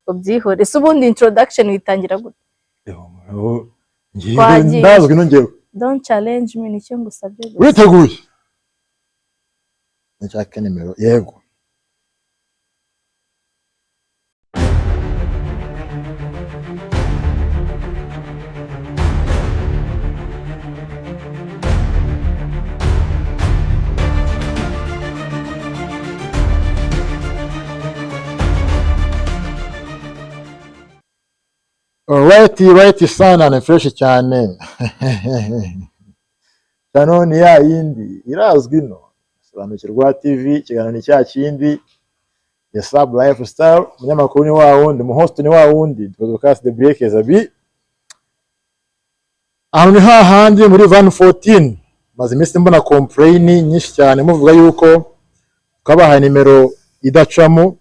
ubyihore se ubundi introduction bitangira gute ngiye ndazwi nongewe don't challenge me nicyo ngusabye witeguye nshaka nimero yego Right sana ni fresh cyane Kanoni ya yindi irazwi no Sobanukirwa TV ikiganiro cya kindi ya Sub Lifestyle umunyamakuru ni wa wundi umuhost ni wa wundi podcast the breakers abi aho ni hahandi muri van 14 maze iminsi mbona complain nyinshi cyane muvuga yuko kabaha nimero idacamo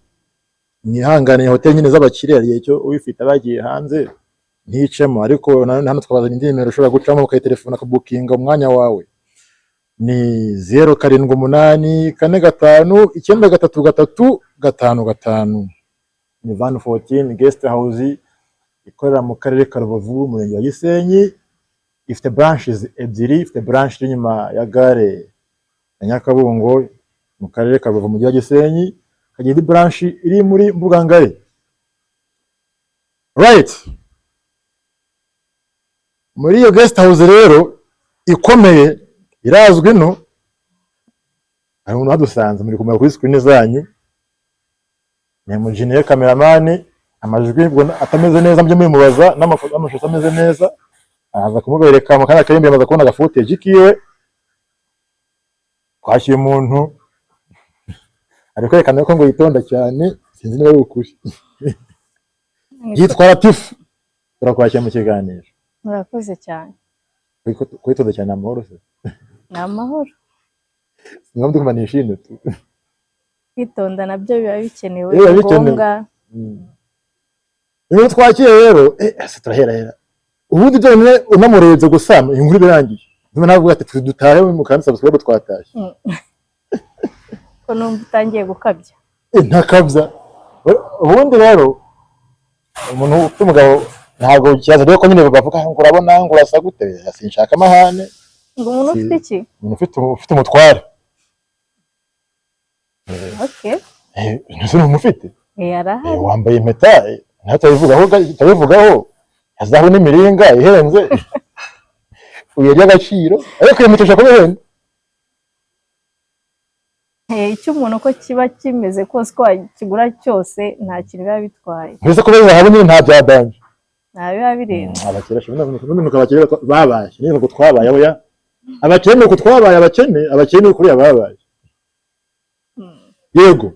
nihangane hotel nyine z'abakiriya ariye cyo ubifite abagiye hanze nticemo ariko hano twabazana indi nimero ushobora gucamo ukayitelefona akabukinga umwanya wawe ni 0784599335 ni van 14 guest house ikorera mu karere ka Rubavu umurenge wa Gisenyi ifite branches ebyiri ifite branch inyuma ya gare ya Nyakabungo mu karere ka Rubavu mu mujyi wa Gisenyi kagiye branch iri muri Mbugangari right muri iyo guest house rero ikomeye irazwi no hari umuntu wadusanze muri kumera kuri screen zanyu ni mujine cameraman amajwi atameze neza mje muri mubaza n'amafoto amashusho ameze neza aza kumubereka mu kana karimbe amaze kubona footage kiwe kwashiye umuntu ariko kwerekana ko ngo yitonda cyane sinzi niba ari ukuri yitwa Latif turakwakira mu kiganiro murakoze cyane kwitonda cyane amahoro se ni amahoro ngomba kumanisha ino kwitonda nabyo biba bikenewe ngombwa niba twakiye rero turahera ubundi dore unamurebye gusama inkuru birangiye niba navuga ati dutahe mu kandi subscribe twatashye ko numva utangiye gukabya ntakabya ubundi rero umuntu ufite umugabo ntabwo kiyaza rero ko nyine bavuga ngo urabona ngo urasa gute sinshaka amahane ngo umuntu ufite iki umuntu ufite umutware okay nese umufite arahari wambaye impeta utabivugaho hazaho n'imiringa ihenze uyerya agaciro ariko iyo mpeta ushaka kubihenda icyo umuntu ko kiba kimeze kose ko kigura cyose nta kintu biba bitwaye mbese ko biba nyine nta byadanje nta biba birenze abakera n'umuntu abakera babaye niyo ngo twabaye oya abakene uko twabaye abakene kuri ababaye yego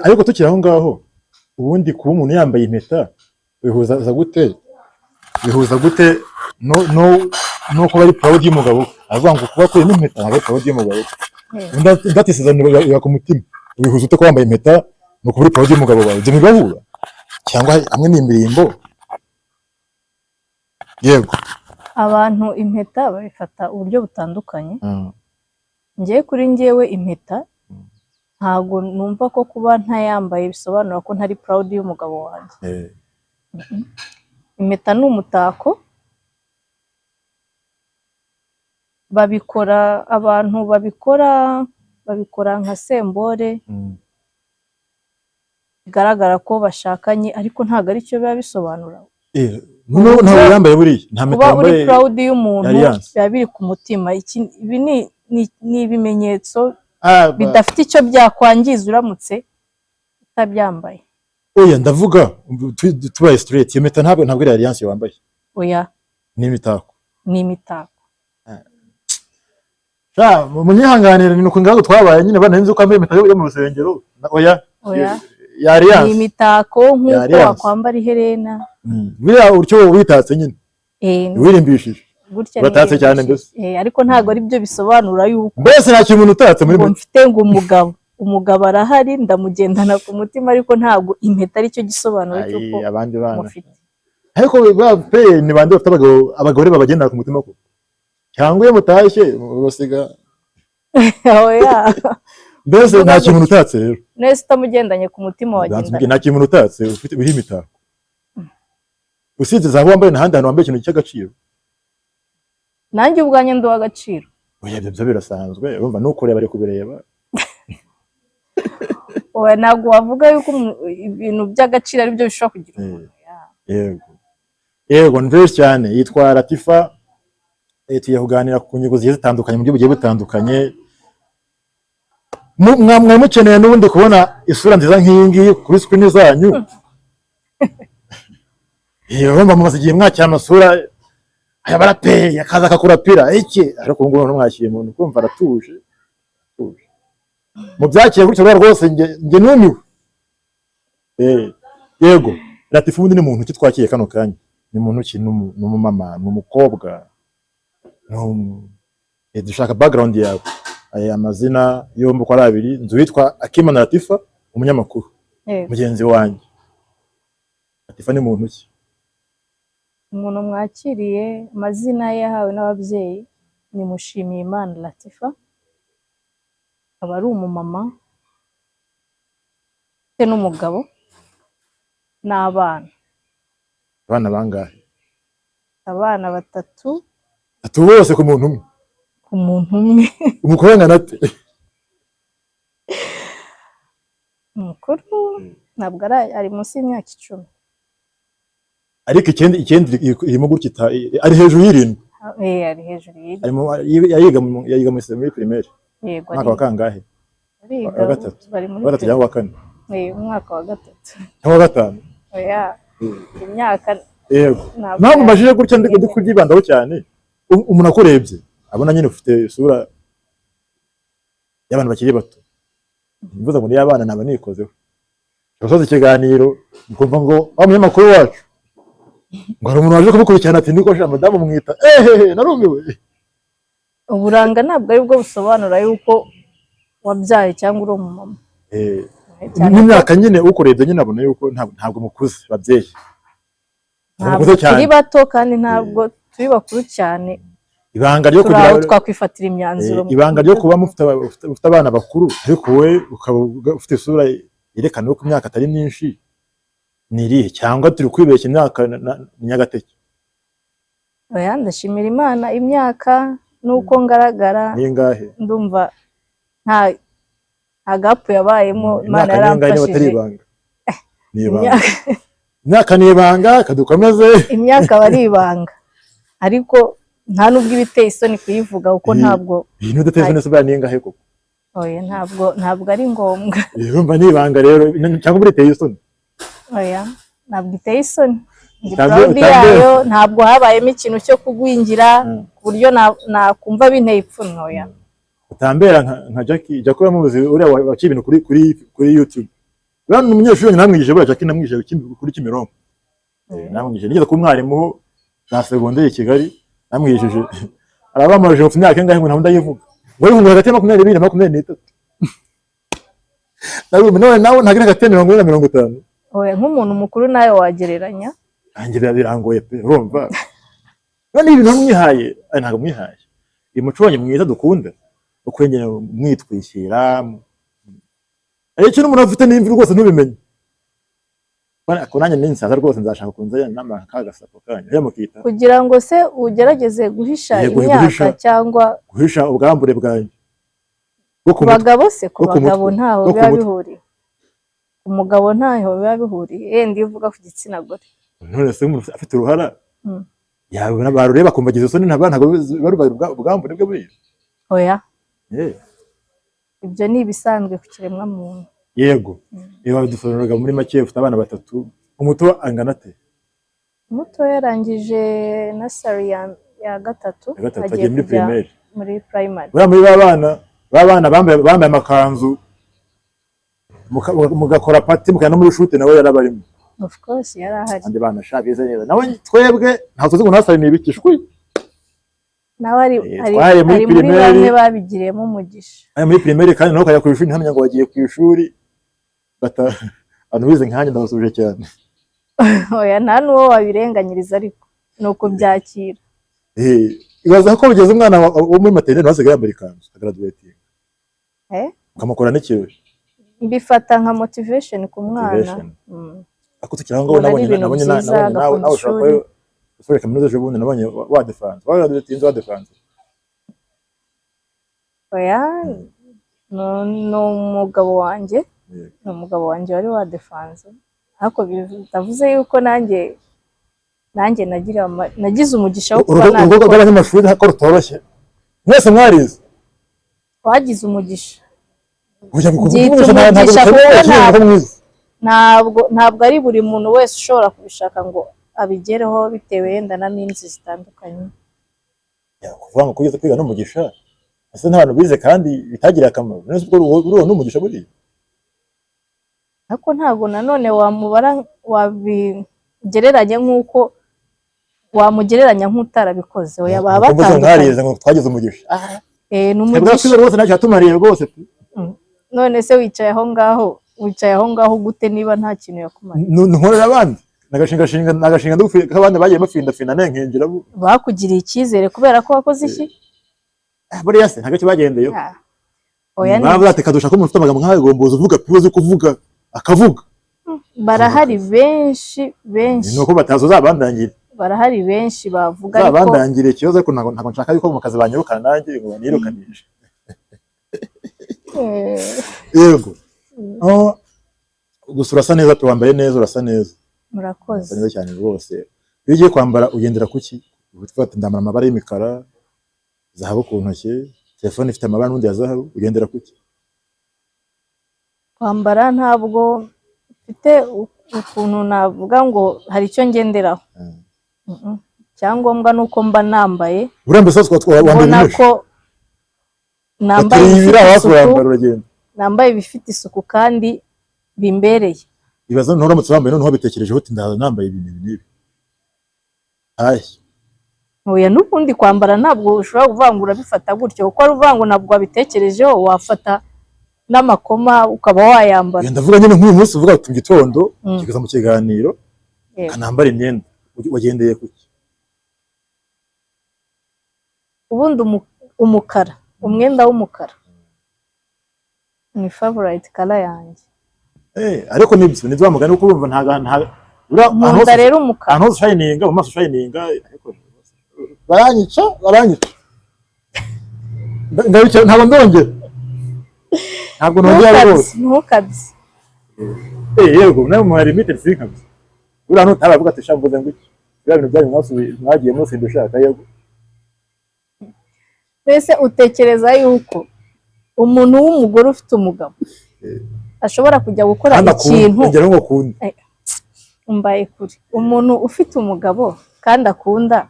ariko tukiri aho ngaho ubundi kuba umuntu yambaye impeta bihuza gute no kuba ari proud y'umugabo avuga ngo kuba kuri n'impeta ntabwo proud y'umugabo ndatisezaniro ya ku mutima bihuza ute ko wambaye impeta no kuba ari proud y'umugabo wawe ibyo ntibahura cyangwa hamwe n'imirimbo yego abantu impeta babifata uburyo butandukanye kuri njyewe impeta ntago numva ko kuba ntayambaye bisobanura ko ntari proud y'umugabo wanjye impeta ni umutako babikora abantu babikora nka sembore bigaragara ko bashakanye ariko ntago ari cyo biba bisobanura ntabwo yambaye buriya nta mpeta yambaye uri proud y'umuntu biba biri ku mutima ibi ni ibimenyetso bidafite icyo byakwangiza uramutse utabyambaye oya ndavuga tubaye straight iyo mpeta ntabwo ari alliance wambaye oya ni imitako munyihanganire ni uko ngaho twabaye nyine banenze uko ambaye impeta yo mu rusengero oya ya alliance ni imitako nk'uko wakwambara iherena biriya utyo witatse nyine wirimbishije batatse cyane mbese ariko ntago ari byo bisobanura yuko mbese nta kintu utatse muri mfite ngo umugabo arahari ndamugendana ku mutima ariko ntago impeta ari cyo gisobanuro cyuko abandi bana ariko bape ni bande bafite abagore babagendana ku mutima ko cyangwa iyo mutashye basiga oya mbese nta kintu utatse rero nese utamugendanye ku mutima wagenda nta kintu utatse ufite biri imitako usibye zaho wambaye n'ahandi hantu wambaye ikintu cy'agaciro nanjye ubwanjye ndi uw'agaciro oya ibyo birasanzwe urumva nukureba ari kubireba oya ntabwo wavuga yuko ibintu by'agaciro ari byo bishobora kugira umuntu yego nziza cyane yitwa Latifa tugiye kuganira ku ngingo zigiye zitandukanye mu buryo bugiye butandukanye mwari mukeneye n'ubundi kubona isura nziza nk'iyi ngiyi kuri screen zanyu urumva mumaze igihe mwakira amasura aya barapeye akaza akakurapira iki ariko ubu ngubu ntumwakiriye umuntu kumva aratuje mu byakire gutyo rwose njye numiwe yego Latifa ubundi ni muntu ki twakiye kano kanya ni muntu ki ni umumama ni umukobwa dushaka background yawe aya amazina yombi uko ari abiri nzu witwa Akimana Latifa umunyamakuru mugenzi wanjye Latifa ni muntu ki umuntu mwakiriye amazina ye yahawe n'ababyeyi ni Mushimiyimana Latifa aba ari umumama ndetse n'umugabo n'abana bangahe abana batatu bose ku muntu umwe umukuru angana ate umukuru ntabwo ari munsi y'imyaka 10 ariko ikindi irimo gutya ari hejuru y'irindwi ari hejuru y'irindwi yayiga muri primaire yego mwaka wa kangahe wa gatatu cyangwa wa kane umwaka wa gatatu cyangwa wa gatanu oya imyaka yego ntabwo mbajije gutya ndi kubyibandaho cyane umuntu akurebye abona nyine ufite isura y'abantu bakiri bato mvuze ngo ni y'abana naba nikozeho gasoza ikiganiro ngomba ngo umunyamakuru wacu ngo hari umuntu waje kumukurikirana ati niko sha madamu mwita narumiwe uburanga ntabwo ari bwo busobanura yuko wabyaye cyangwa uri umumama n'imyaka nyine ukurebye nyine abona yuko ntabwo mukuze babyeyi ntabwo turi bato kandi ntabwo turi bakuru cyane ibanga ryo kugira twakwifatira imyanzuro ibanga ryo kuba mufite abana bakuru ariko we ukaba ufite isura yerekana ko imyaka atari myinshi ni irihe cyangwa turi kwibeshya imyaka Nyagateke oya ndashimira Imana imyaka nuko ngaragara ningahe ndumva nta gapu yabayemo Imana yaramfashije imyaka ni ibanga kadukomeze imyaka bari ibanga ariko nta nubwo ibiteye isoni kuyivuga kuko ntabwo ibintu bidateye isoni sobera ningahe koko oya ntabwo ari ngombwa urumva ni ibanga rero cyangwa biteye isoni oya ntabwo iteye isoni proud yayo ntabwo habayemo ikintu cyo kugwingira ku buryo nakumva binteye ipfunwe oya utambera nka Jackie Jacob muzi uriya wakiye ibintu kuri YouTube bano umunyeshuri namwigije bwa Jackie namwigije kuri Kimironko namwigije nigeze ku mwarimu na secondaire i Kigali namwigije arabamaje mu myaka ingahe ngo ntabwo ndayivuga ngo ari hagati ya 22 na 23 nawe ntagira hagati ya 40 na 50 oya nk'umuntu mukuru nawe wagereranya angira birangoye pe urumva none ibintu mwihaye ntabwo mwihaye umuco wanyu mwiza dukunda ukwengera mwitwishyira ikintu umuntu afite n'imvi rwose ntubimenye ko nanjye n'insaza rwose nzashaka kunzanya n'amaka kagasapo kanyu yamukita kugira ngo se ugerageze guhisha imyaka cyangwa guhisha ubwambure bwanyu ku bagabo se ku bagabo ntaho biba bihuriye umugabo ntaho biba bihuriye yenda iyo uvuga ku gitsina gore none se umuntu afite uruhara yawe barureba kumbagiza isoni ntabwo barubaye ubwambure bwe buriya oya ibyo ni ibisanzwe ku kiremwa muntu yego iyo dusobanuraga muri make ufite abana batatu umuto angana ate umuto yarangije nursery ya gatatu agiye muri primaire muri primary muri babana bambaye amakanzu mugakora party mukana muri shoot nawe yarabarimo of course yarahari andi bana shabize neza nawe twebwe nta tuzi ngo nasari nibikishwe nawe ari muri bamwe babigiriyemo umugisha ari muri primaire kandi nawe kajya ku ishuri ntamenya ngo wagiye ku ishuri abantu bize nkanjye ndabasubije cyane oya nta n'uwo wabirenganyiriza ariko ni uko byakira ibaza ko bigeze umwana wo muri maternelle wasigaye yambara ikanzu graduating ukamukora n'ikirori. mbifata nka motivation ku mwana. Ako tukiraho ngo nabonye nawe ushaka ko kaminuza ejo bundi nabonye wa defense watinze wa defense. Oya, no umugabo wanjye wari wa defense, ariko bivuze yuko nanjye nagize umugisha wo kuba urugo rw'abanyamashuri hako rutoroshye. Mwese mwarize wagize umugisha. Ntabwo ari buri muntu wese ushobora kubishaka ngo abigereho bitewe wenda na minsi zitandukanye. Kuvuga ngo kugeza kwiga n'umugisha ese n'abantu bize kandi bitagiriye akamaro, nese ubwo uriho n'umugisha buriya. Ariko ntabwo nanone wabigereranya nk'uko wamugereranya nk'utarabikoze. Oya, baba batandukanye ngo twagize umugisha. N'umugisha rwose ntacyo yatumariye rwose. None se wicaye aho ngaho gute niba nta kintu yakumariye? Nkorera abandi nagashinga ndufika abandi bagiye bafindafina nenkenjira bakugiriye icyizere kubera ko wakoze iki? Buriya se ntacyo bagendeyeho. Oya, ntabwo atekadusha ko umuntu ufite amagambo nk'ayo gomboza uvuga pibaze kuvuga akavuga. Barahari benshi nuko batazoza bandangire. Barahari benshi bavuga ariko bandangire ikibazo ariko ntabwo nshaka yuko mu kazi banyirukana nanjye ngo banirukanishe. Yego. Gusa urasa neza, wambaye neza, urasa neza. Murakoze. Neza cyane rwose. Iyo ugiye kwambara ugendera kuki? Ufite ndamara amabara y'imikara, zahabu ku ntoki, telefone ifite amabara n'undi ya zahabu, ugendera kuki? Kwambara ntabwo mfite ukuntu navuga ngo hari icyo ngenderaho. Cyangombwa nuko mba nambaye. Urambe sasa wambaye ko nambaye bifite isuku kandi bimbereye. Ibaza nturamutse wambaye noneho bitekerejeho uti nambaye ibintu nibi. Oya, n'ubundi kwambara ntabwo ushobora kuvuga ngo urabifata gutyo, kuko uvuga ngo ntabwo wabitekerejeho wafata n'amakoma ukaba wayambara. Ndavuga nyine nk'uyu munsi uvuga uti gitondo kigaza mu kiganiro kanambara imyenda wagendeye kuki? Ubundi umukara, umwenda w'umukara ni favorite color yanjye. Ariko nibyo wamugana uko urumva nkunda rero umukara. Ahantu shininga, mu maso shininga, baranyica. Ndabica ntabwo ndongera. Ntabwo nongera rwose. Ntukabye. Yego, nawe mu limited sikabye. Ura no taravuga ati shambuze ngo iki. Bya bintu byanyu mwagiye mwose ndushaka yego. Mbese utekereza yuko umuntu w'umugore ufite umugabo ashobora kujya gukora ikintu umbaye kuri umuntu ufite umugabo kandi akunda,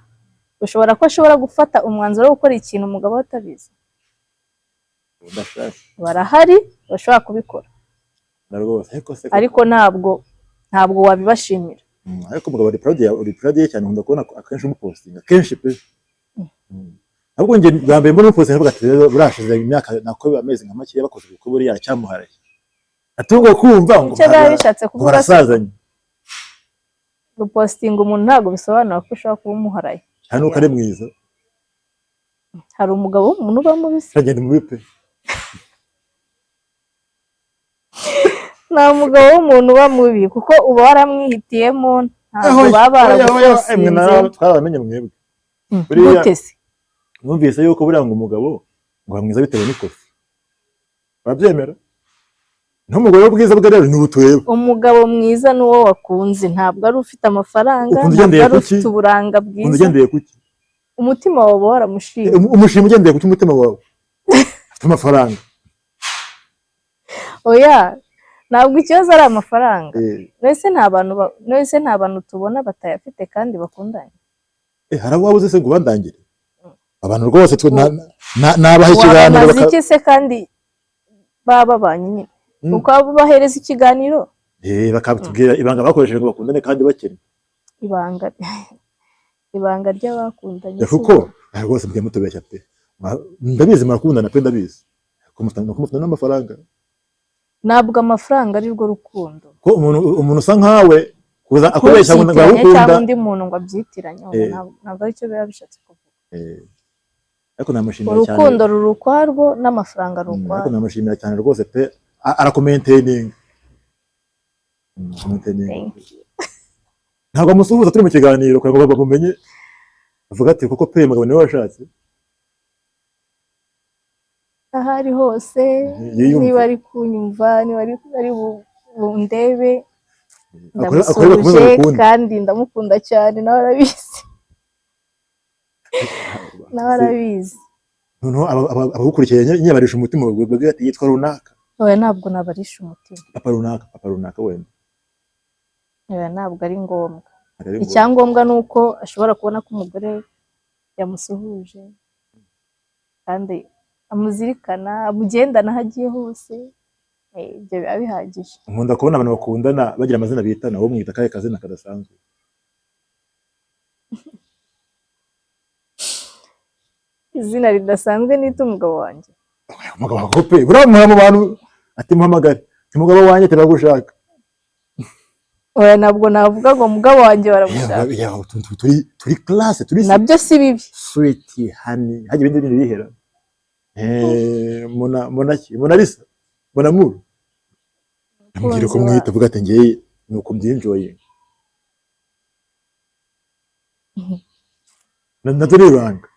ushobora ko ashobora gufata umwanzuro wo gukora ikintu umugabo atabizi? Barahari bashobora kubikora ariko ntabwo wabibashimira. Ariko umugabo uri proud ye cyane, nkunda kubona akenshi umupostinga kenshi pe. Ahubwo nge bambaye mbona umupostinga avuga ati rero burashize imyaka nako amezi nka make yabakoze kuko buri yaracyamuharaye. Atungo kumva ngo bishatse kuvuga barasazanye. Gupostinga umuntu ntabwo bisobanura ko ushaka kuba umuharaye. Hano kare mwiza. Hari umugabo w'umuntu uba mubisi. Agenda mu bipe. Nta mugabo w'umuntu uba mubi kuko uba waramwihitiyemo, ntabwo baba baragupostinze. Twaramenye mwebwe. Gutese. Numvise yuko buranga umugabo ngo amwiza bitewe n'ikofi. Babyemera? N'umugore bwiza bwa rero ni ubutureba. Umugabo mwiza nuwo wakunze, ntabwo ari ufite amafaranga, ntabwo ari ufite uburanga bwiza. Ugendeye kuki? Umutima wawe waramushimye. Umushimye ugendeye kuki umutima wawe? Ufite amafaranga. Oya, ntabwo ikibazo ari amafaranga. Nese nta bantu tubona batayafite kandi bakundanye. Hari ababuze se ngo bandangire. Abantu rwose nabaha ikiganiro bakaba se kandi baba banyine. Uko bahereza ikiganiro bakatubwira ibanga bakoresheje ngo bakundane kandi bakene. Ibanga ry'abakundanye kuko rwose bwe mutubeshya pe. Ndabizi marakundana pe, ndabizi kumutana n'amafaranga. Ntabwo amafaranga ari rwo rukundo. Ko umuntu usa nkawe kuza akubeshya ngo ngakunda cyangwa undi muntu ngo abyitiranye, ntabwo ari cyo biba bishatse kuvuga. ariko namushimira cyane, urukundo ruri ukwarwo n'amafaranga ari ukwarwo. ariko namushimira cyane rwose pe, arakomenteninga. Ntabwo amusuhuza turi mu kiganiro kugira ngo bamumenye, avuga ati kuko pe mugabo niwe washatse. Aho ari hose, niba ari kunyumva, niba ari bundebe, ndamusuhuje kandi ndamukunda cyane, nawe arabizi. Nawe arabizi. Noneho abagukurikiye nyabarisha umutima babwira ati yitwa runaka. Oya ntabwo nabarisha umutima. Papa runaka wenda. Oya ntabwo ari ngombwa. Icyangombwa ni uko ashobora kubona ko umugore yamusuhuje kandi amuzirikana, amugendana aho agiye hose, ibyo biba bihagije. Nkunda kubona abantu bakundana bagira amazina bitana, wowe mwita akahe kazina kadasanzwe? Izina ridasanzwe nita umugabo wanjye. Umugabo wawe pe, buramuha mu bantu ati muhamagare, ati umugabo wanjye turagushaka. Oya ntabwo navuga ngo umugabo wanjye baragushaka. Turi classe, turi nabyo si bibi. Sweet honey, haje ibindi bintu bihera. Monalisa, Monamuru. Mbwira ko mwita vuga ati ngeye nuko mbyinjoye. Naturi banga.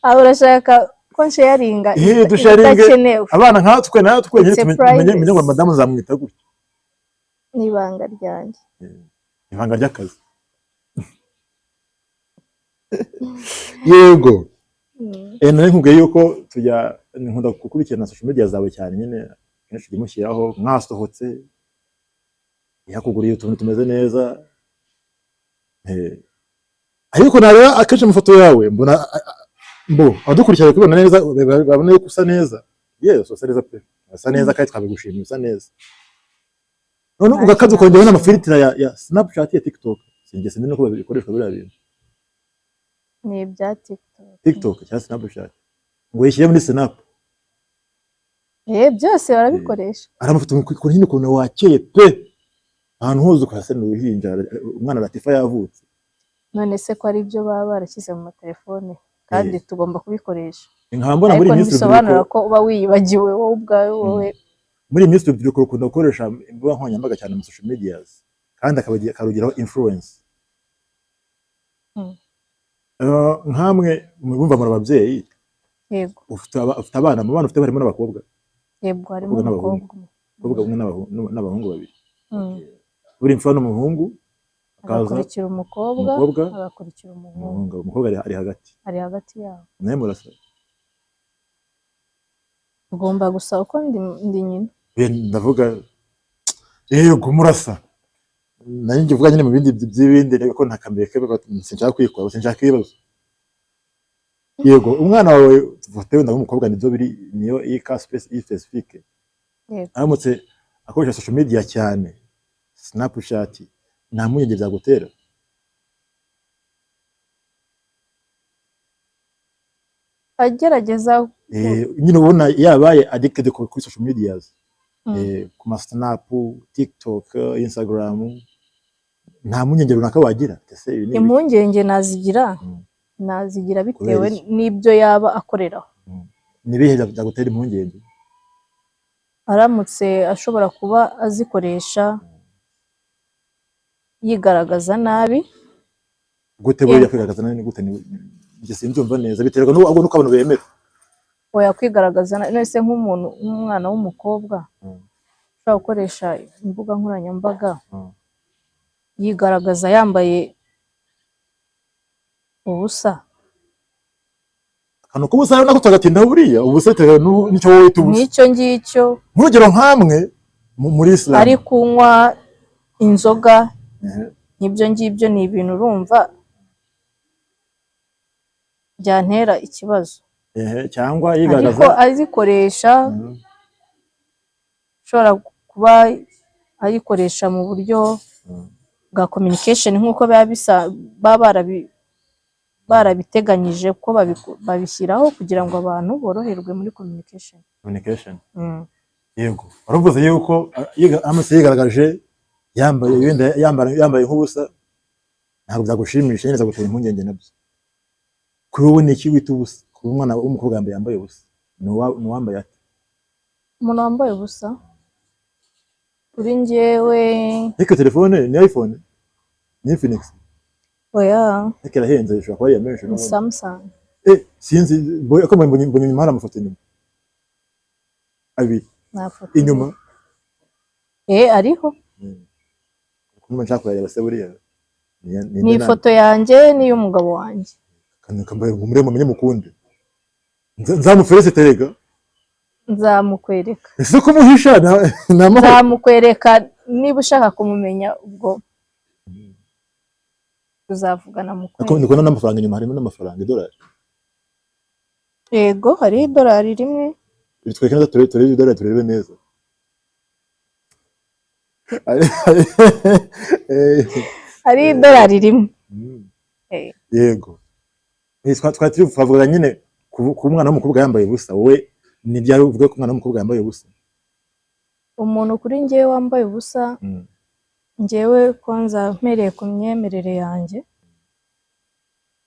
Aho urashaka ko nsharinga dusharinge abana nkatwe natwe menye ngo madamu zamwita gutya. Nibanga ryanjye. Ibanga ry'akazi. Yego. Nari nkubwiye yuko nkunda gukurikirana social media zawe cyane nyine, kenshi ndimushyiraho mwasohotse, yakuguriye utuntu tumeze neza. Ariko nareba akenshi amafoto yawe mbona adukurikira kubona neza, babona yuko usa neza. Yes, usa neza pe, usa neza kandi twabigushimira, usa neza. None ugakaza ukongera n'amafiltire ya Snapchat ya TikTok. Singese no ko bikoreshwa biriya bintu. Ni ibya TikTok cyangwa Snapchat. Ngo yishyire muri Snap. Byose barabikoresha. Ari amafoto kuri hino ukuntu wakeye pe. Ahantu hose ukasa n'uruhinja, umwana Latifa yavutse. None se ko ari byo baba barashyize mu telefone kandi tugomba kubikoresha. Nkambona muri minsi bisobanura ko uba wiyibagiwe wowe ubwawe wowe. Muri minsi urubyiruko rukunda gukoresha imbuga nkoranyambaga cyane mu social medias kandi akarugiraho influence. Nkamwe mubumva muri ababyeyi. Yego. Ufite abana, mu bana ufite barimo n'abakobwa. Yego, harimo umukobwa umwe n'abahungu babiri. Buri mfano n'umuhungu agakurikira umukobwa agakurikira umuhungu. Umukobwa ari hagati yabo. Naye murasa. Ugomba gusa uko ndi nyina. Ndavuga yego murasa. Nari ngivuga nyine mu bindi by'ibindi ko ntakambere ke sinshaka kwikora, sinshaka ibibazo. Yego umwana wawe tuvutewe ndabumukobwa nibyo biri niyo ika specific. Yego. Aramutse akoresha social media cyane, Snapchat, nta munyenge byagutera. Agerageza nyine ubona yabaye addicted kuri social medias. Ku Snap, TikTok, Instagram, nta munyenge runaka wagira. Impungenge nazigira bitewe n'ibyo yaba akoreraho. Nibihe byagutera impungenge? Aramutse ashobora kuba azikoresha yigaragaza nabi. Gute buriya kwigaragaza nabi gute njye simbyumva neza, biterwa n'uko abantu bemera. Oya kwigaragaza nese nk'umuntu umwana w'umukobwa ushobora gukoresha imbuga nkoranyambaga yigaragaza yambaye ubusa. Hano kubusa nako tagatinda buriya ubusa bitewe n'icyo wowe tubusa. N'icyo ngicyo. Nk'urugero nkamwe muri Islam. Ari kunywa inzoga. N'ibyo ngibyo ni ibintu urumva byantera ikibazo. Cyangwa yigaragaza. Ariko azikoresha ushobora kuba ayikoresha mu buryo bwa communication nk'uko baba barabiteganyije ko babishyiraho kugira ngo abantu boroherwe muri communication. Yego. Uravuze yuko amase yigaragaje yambaye nk'ubusa ntabwo byagushimisha neza gutera impungenge nabyo. kuri wowe ni iki wita ubusa kuba umwana w'umukobwa yambaye ubusa ni uwambaye ate? umuntu wambaye ubusa kuri njyewe. Ariko telefone ni iPhone ni Infinix? Oya, ariko irahenze ishobora kuba yamenyesha ni Samsung. sinzi ko mbonye inyuma hari amafoto inyuma abiri inyuma ariho kumva nshaka kureba se buriya ni ifoto yanjye n'iy'umugabo wanjye. kambaye umuremo menye mukunde nzamuferese terega nzamukwereka. ese ko muhisha nzamukwereka niba ushaka kumumenya ubwo tuzavugana mu kwezi. ndikubona n'amafaranga inyuma harimo n'amafaranga idolari. Yego hari idolari rimwe. Bitwereka neza turebe idolari turebe neza. Hari idolari rimwe. Yego. Twari tuvuga nyine ku mwana w'umukobwa yambaye ubusa, wowe ni byari uvuga ko umwana w'umukobwa yambaye ubusa? Umuntu kuri njyewe wambaye ubusa, njyewe kwanza mpereye ku myemerere yanjye,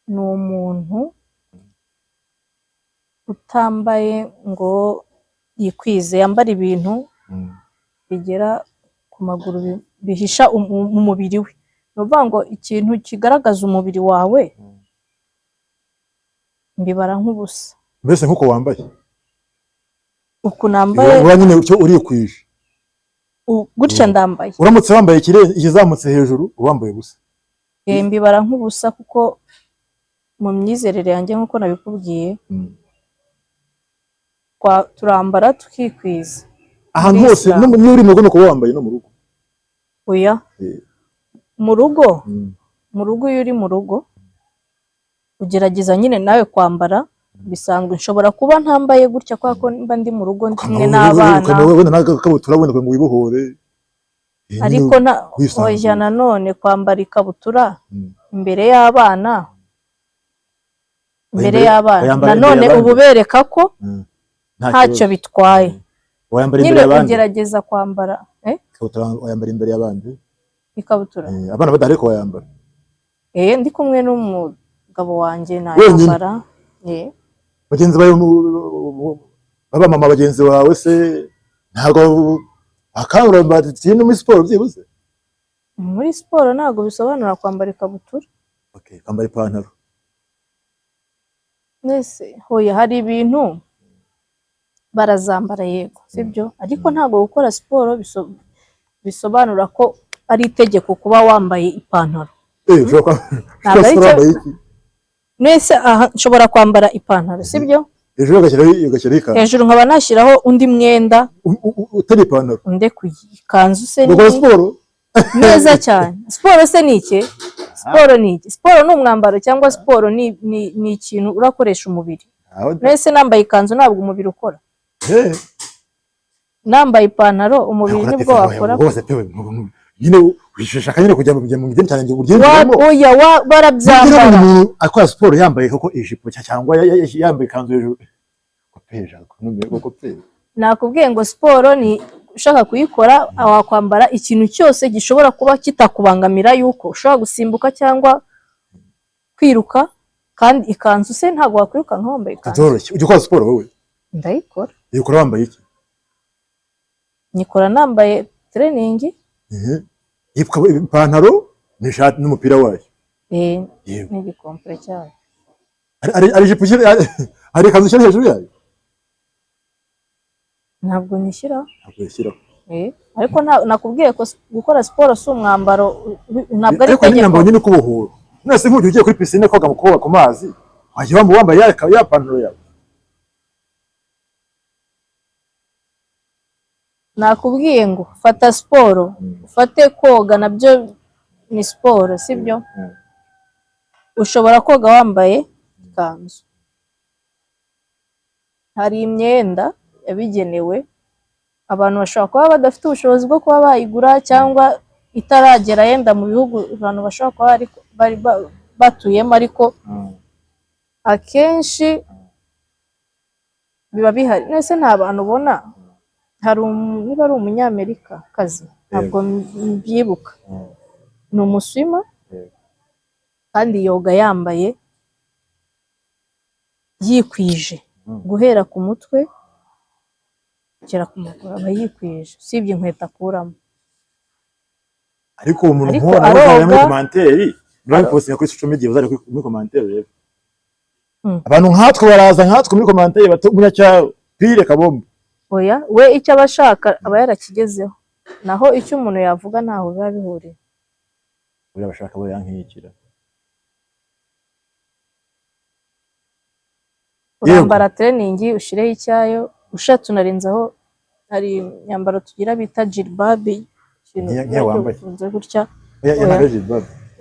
ni umuntu utambaye ngo yikwize, yambara ibintu bigera ku maguru bihisha umubiri we. Ni ukuvuga ngo ikintu kigaragaza umubiri wawe mbibara nk'ubusa. Mbese nk'uko wambaye uku nambaye uba nyine cyo urikwije gutya ndambaye. Uramutse wambaye ikizamutse hejuru wambaye ubusa. Mbibara nk'ubusa kuko mu myizerere yanjye nk'uko nabikubwiye, turambara tukikwiza ahantu hose. Niyo uri mu rugo nuko wambaye no mu rugo? Oya, mu rugo iyo uri mu rugo ugerageza nyine nawe kwambara bisanzwe. Nshobora kuba ntambaye gutya kwa ko mba ndi mu rugo ndi kumwe n'abana, wenda n'akabutura wenda ngo wibohore, ariko oya nanone kwambara ikabutura imbere y'abana nanone ubu bereka ko ntacyo bitwaye. Nyine ugerageza kwambara ikabutura wayambara imbere y'abandi. Ikabutura abana badahari ko wayambara? Ndi kumwe n'umugabo wanjye nayambara. Bagenzi bawe baba mama bagenzi bawe se ntago akangura bati no muri siporo byibuze? Muri siporo ntago bisobanura kwambara ikabutura. Kwambara ipantaro nese hoya hari ibintu barazambara yego sibyo, ariko ntago gukora siporo bisobanura ko ari itegeko kuba wambaye ipantaro. Nese nshobora kwambara ipantaro sibyo, hejuru ugashyiraho ikanzu, hejuru nkaba nashyiraho undi mwenda utari ipantaro, ndekuye ikanzu se ni siporo neza cyane. Siporo se ni iki? Siporo ni iki? Siporo ni umwambaro cyangwa siporo ni ikintu urakoresha umubiri. Nese nambaye ikanzu ntabwo umubiri ukora? Nambaye ipantaro umubiri nibwo wakora. Nyine wishishaka nyine kujya mu gym cyane ngo uryemo. Oya barabyambara. Akora siporo yambaye koko ijipo cyangwa yambaye ikanzu hejuru. Kopeja kopeja. Nakubwiye ngo siporo ni ushaka kuyikora wakwambara ikintu cyose gishobora kuba kitakubangamira, yuko ushobora gusimbuka cyangwa kwiruka, kandi ikanzu se ntabwo wakwiruka nkambaye ikanzu. Ujya ukora siporo wowe? Ndayikora. Yikora wambaye iki? Nikora nambaye training. Ipantaro n'ishati n'umupira wayo. N'igikompre cyayo. Ari jipo ari ikanzu cyane hejuru yayo? Ntabwo nishyira. Ntabwo yishyira. Ariko nakubwiye ko gukora siporo si umwambaro, ntabwo ari itegeko. Ariko nyambaye nyine kubohora. Nese nk'ugiye ugiye kuri piscine koga mu koga ku mazi, wajya wambaye ya pantaro yawe. Nakubwiye ngo fata siporo, ufate koga nabyo ni siporo sibyo. Ushobora koga wambaye ikanzu. Hari imyenda yabigenewe abantu bashobora kuba badafite ubushobozi bwo kuba bayigura, cyangwa itaragera yenda mu bihugu abantu bashobora kuba batuyemo, ariko akenshi biba bihari. Nese nta bantu ubona niba ari umunyamerika kazi ntabwo mbyibuka, ni umuswima kandi yoga yambaye yikwije guhera ku mutwe kugera ku maguru aba yikwije usibye inkweto akuramo. ariko umuntu Ariko nkubona abazaje muri aroga komanteri niba postinga kuri social media bazari muri komanteri rero abantu nkatwe baraza nkatwe muri komanteri batumya cyaro pire kabombo. oya we icyo abashaka aba yarakigezeho, naho icyo umuntu yavuga ntaho biba bihuriye. Uriya bashaka bo yankikira urambara training ushireho icyayo ushatse unarenzaho, hari imyambaro tugira bita jilbabi, ikintu cy'ubufunze gutya.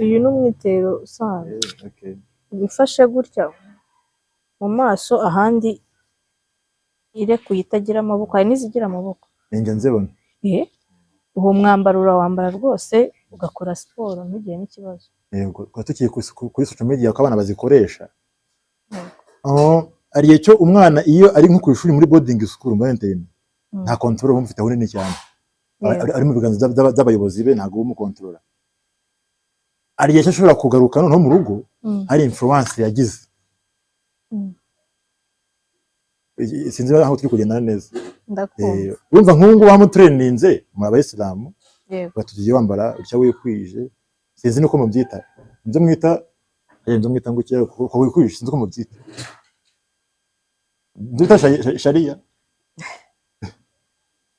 Uyu ni umwitero usanzwe bifashe gutya mu maso, ahandi irekuye itagira amaboko, hari n'izigira amaboko ninjye nzibona. uwo mwambaro urawambara rwose ugakora siporo ntugire n'ikibazo. Yego tukiye kuri social media ko abana bazikoresha. Ari cyo umwana iyo ari nko ku ishuri muri boarding school muri interne nta control bumufite bunini cyane, ari mu biganza by'abayobozi be ntago bumukontorora. Ari cyo ashobora kugaruka no mu rugo hari influence yagize. Sinzi aho turi kugendana neza. Ndakumva urumva nk'ubu bamutraininze mu abayisilamu batugiye wambara utya wikwije, sinzi nuko mubyita ibyo mwita ngo cyo ko wikwije, sinzi uko mubyita duta sharia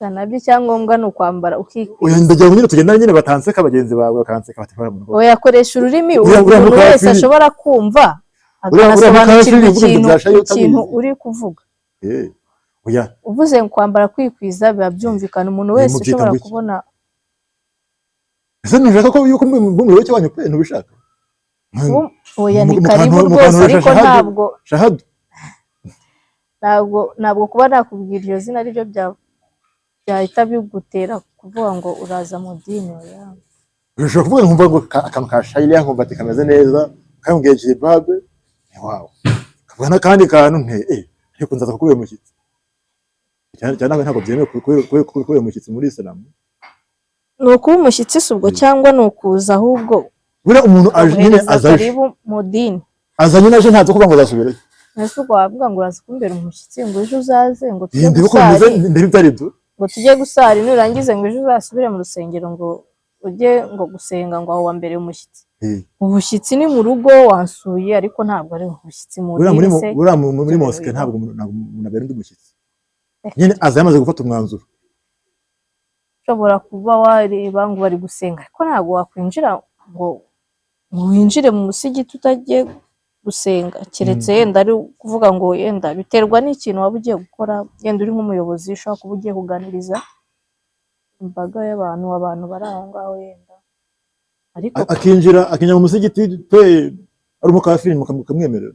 nabyo icyangombwa ni ukwambara ukikwiza. Oya ndagira ngo nyine tugenda nyine batanseka bagenzi bawe bakanseka batwara mu rugo. Oya koresha ururimi umuntu wese ashobora kumva akanasobanukirwa ikintu uri kuvuga. Oya uvuze kwambara kwikwiza biba byumvikana umuntu wese ushobora kubona. Ese ntushaka ko yuko mu rwego wanyu pe ntubishaka? Oya ni karibu rwose, ariko ntabwo kuba nakubwira iryo zina ari byo byahita bigutera kuvuga ngo uraza mu dini. Oya ushobora kuvuga nkumva ngo akantu ka sharia nkumva ati kameze neza kambwiye jibabe wow kavuga n'akandi kantu ariko nzaza kukuye mu kitsi cyane ntabwo byemewe kukuye mu kitsi muri Islam. Ni ukuba umushyitsi subwo cyangwa ni ukuza ahubwo buriya umuntu aje nyine azaje mu dini azanye naje ntazo kuvuga ngo azasubirayo. Ese ubwo wavuga ngo uraza kumbera umushyitsi ngo ejo uzaze ngo tujye gusari nurangize ngo ejo uzasubire mu rusengero ngo ujye ngo gusenga ngo aho wambere umushyitsi. Ubushyitsi ni mu rugo wansuye, ariko ntabwo ari ubushyitsi mu dini se. Muri mosque ntabwo umuntu abera undi mushyitsi, nyine aza yamaze gufata umwanzuro. Ushobora kuba wareba ngo bari gusenga ariko ntabwo wakwinjira ngo winjire mu musigiti utagiye gusenga, keretse yenda ari kuvuga ngo yenda biterwa n'ikintu waba ugiye gukora. Yenda uri nk'umuyobozi ushobora kuba ugiye kuganiriza imbaga y'abantu bari aho ngaho, yenda ariko akinjira mu musigiti pe ari umukafiri mukamwemerera.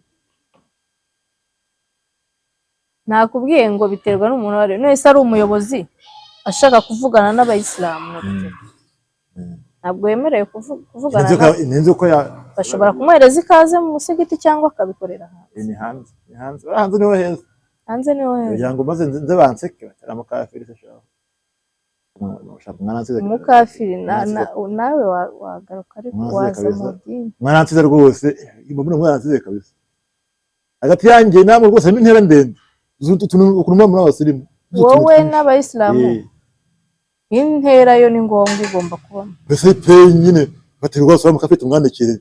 nakubwiye ngo biterwa n'umuntu wari wese ari umuyobozi ashaka kuvugana n'abayisilamu, ntabwo yemerewe kuvugana bashobora kumwereza ikaze mu musigiti cyangwa akabikorera hanze niho heza. kugira ngo maze nze banseke aramukafiri sashaka umukafiri nawe wagaruka ariko waza mu dini. Mwaransize rwose mbona mwaransize kabisa. Hagati yanjye namwe rwose n'intera ndende ukuntu muri abasirimu wowe n'abayisilamu intera yo ni ngombwa igomba kubamo. Mbese pe nyine baterwa rwose mukafite umwandikire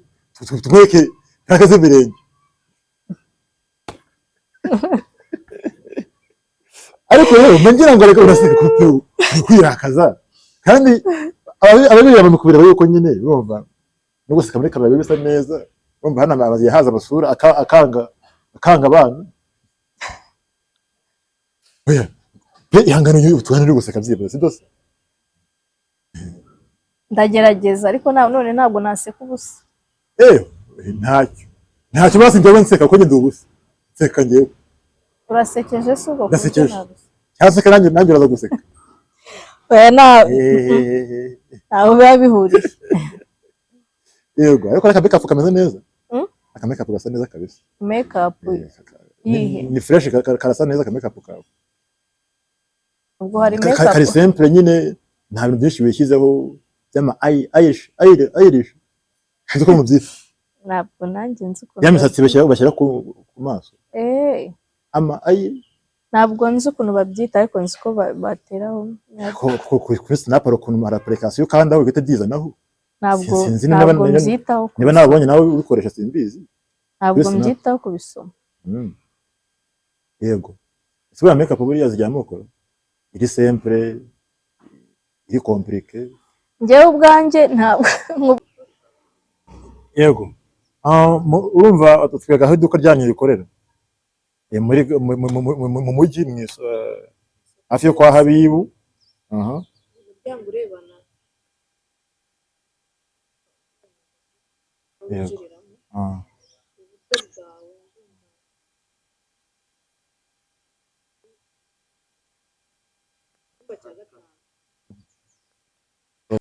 tumweke ntakaze mirenge. Ariko rero ngira ngo ariko urasika kwirakaza kandi ababiri bamukubira yuko nyine bumva no gusika muri kamera bisa neza, bumva hana abazi haza basura akanga abana. Oya ihangano y'utwana uri guseka byibose dose. Ndagerageza ariko none ntabwo naseka ubusa. Ntacyo basi njyewe nseka ko ngende ubusa. Seka njyewe. Urasekeje se ubwo ndasekeje. Cyaseka nanjye uraza guseka. Oya ntaho biba bihuriye. Yego ariko aka makeup kameze neza. Aka makeup gasa neza kabisa. Makeup ni fresh karasa neza aka makeup kawe. Ubwo hari makeup kari simple nyine nta bintu byinshi bishyizeho byama Irish. Nzi ko mubyita. Ntabwo nanjye nzi ko ya misatsi bashyira ku maso. ntabwo nzi ukuntu babyita ariko nzi ko bateraho kuri snap hari ukuntu hari application ukandaho bihita byizanaho. Sinzi ntabwo mbyitaho niba nabonye nawe ubikoresha simbizi. Ntabwo mbyitaho kubisoma. Yego. Sibura makeup buriya zijyamo uko iri simple iri compliqué. Njyewe ubwanjye ntabwo. Yego. Urumva twega aho iduka ryanyu rikorera muri mu mujyi hafi yo kwa Habibu. Umuryango urebana. Yego.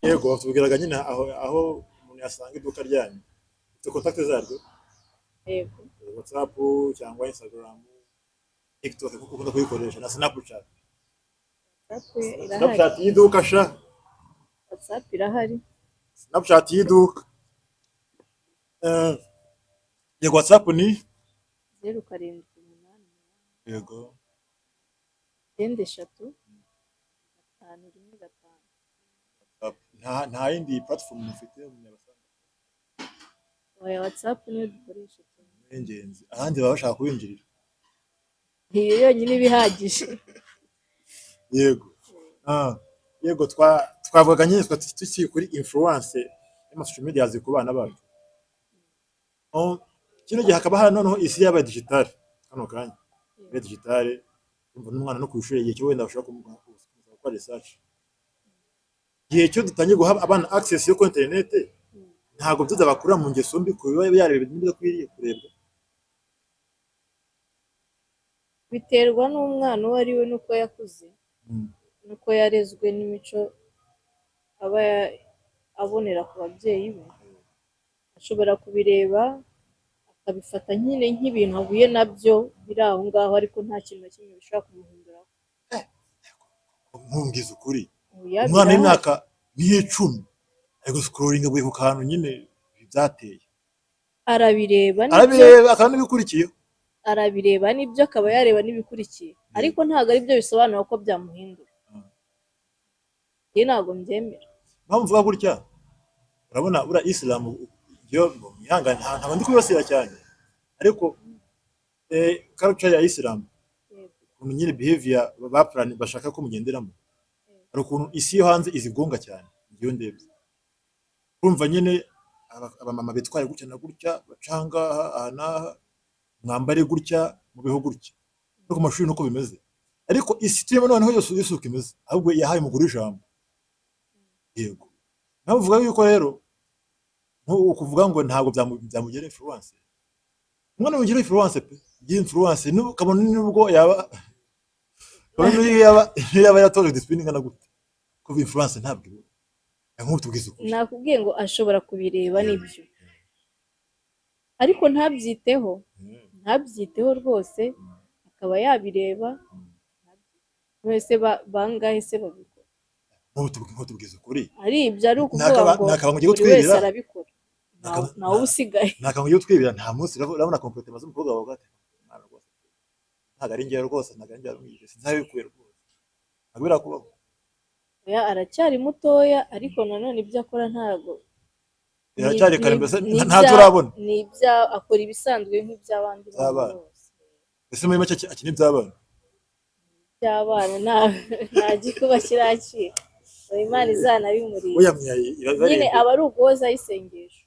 Yego, tubwiraga nyine aho umuntu yasanga iduka ryanyu. Ufite contact zaryo? Yego. WhatsApp cyangwa Instagram, TikTok kuko ukunda kuyikoresha na Snapchat. Snapchat y'iduka sha. WhatsApp irahari. Snapchat y'iduka. Yego, WhatsApp ni 078. Yego. 93 nta yindi platform mufite munyabasanga? Oya, WhatsApp niyo dukoresha cyane. Ingenzi ahandi baba bashaka kubinjirira. Iyo yonyine bihagije. Yego. Yego, twavuga nyine tuki kuri influence y'ama social media ku bana bacu. Kino gihe hakaba hano noneho isi y'aba digital hano kanya. Be digital umva n'umwana no kwishura igihe cyo wenda bashaka gukora research. Igihe cyo dutangiye guha abana access yo ku internet ntago byoza bakura mu ngeso mbi ku biba yarebe n'ibyo kwiriye kurebwa. Biterwa n'umwana uwo ari we nuko yakuze, nuko yarezwe n'imico aba abonera ku babyeyi be. Ashobora kubireba akabifata nyine nk'ibintu ahuye nabyo biri aho ngaho ariko nta kintu na kimwe bishobora kumuhinduraho. Nkungiza ukuri umwana w'imyaka nk'icumi ariko scrolling abuye ku kantu nyine byateye. Arabireba akanabikurikiye. Arabireba n'ibyo akaba yareba n'ibikurikiye ariko ntabwo ari byo bisobanura ko byamuhindura. Ntabwo mbyemera. Mpamvu uvuga gutya urabona ura Islam yo mihanga ntabwo ndi kubasira cyane ariko culture ya Islam ukuntu nyine behavior baplan bashaka ko mugenderamo ari ukuntu isi yo hanze izigonga cyane iyo ndebye. Urumva nyine abamama bitware gutya na gutya bacanga ahana mwambare gutya mu bihugu gutya no ku mashuri nuko bimeze ariko isi turimo noneho yose uko imeze ahubwo yahaye umugore ijambo. Yego, navuga yuko rero ukuvuga ngo ntabwo byamugera influence. Umwana mugira influence pe, igihe influence kabone nubwo yaba yatoje discipline ngana gute ko influence ntabwo nk'utubwiza ukuri. Nakubwiye ngo ashobora kubireba nibyo ariko ntabyiteho rwose akaba yabireba. Mwese bangahe se babikora? Nk'utubwiza ukuri ari ibyo ari ukuvuga ngo buri wese arabikora nawe usigaye. Nakamugiye utwibira nta munsi urabona comportement z'umukobwa wawe gate mwana rwose ntago ari ngero rwose ntago ari ngero mwije sinzabikuye rwose ntago birakubaho. Oya, aracyari mutoya ariko nanone ibyo akora ntago iracyari kare mbese nta turabona ni ibya akora ibisanzwe nk'iby'abandi bose. Ese muri make akina iby'abana nta gikuba kirakira. Imana izanabimuriye nyine aba ari uguhoza isengesho